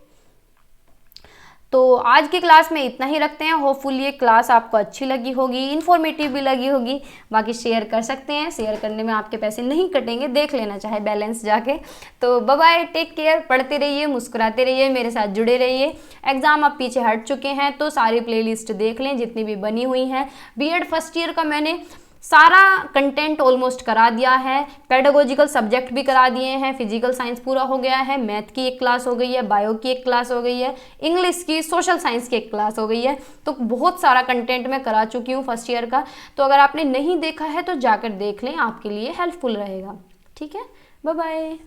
तो आज की क्लास में इतना ही रखते हैं। होपफुली ये क्लास आपको अच्छी लगी होगी, इन्फॉर्मेटिव भी लगी होगी। बाकी शेयर कर सकते हैं, शेयर करने में आपके पैसे नहीं कटेंगे, देख लेना चाहे बैलेंस जाके। तो बाय बाय, टेक केयर, पढ़ते रहिए, मुस्कुराते रहिए, मेरे साथ जुड़े रहिए। एग्जाम अब पीछे हट चुके हैं तो सारी प्लेलिस्ट देख लें जितनी भी बनी हुई हैं। बीएड फर्स्ट ईयर का मैंने सारा कंटेंट ऑलमोस्ट करा दिया है, पेडागोजिकल सब्जेक्ट भी करा दिए हैं, फिजिकल साइंस पूरा हो गया है, मैथ की एक क्लास हो गई है, बायो की एक क्लास हो गई है, इंग्लिश की, सोशल साइंस की एक क्लास हो गई है। तो बहुत सारा कंटेंट मैं करा चुकी हूँ फर्स्ट ईयर का। तो अगर आपने नहीं देखा है तो जाकर देख लें, आपके लिए हेल्पफुल रहेगा। ठीक है। Bye bye.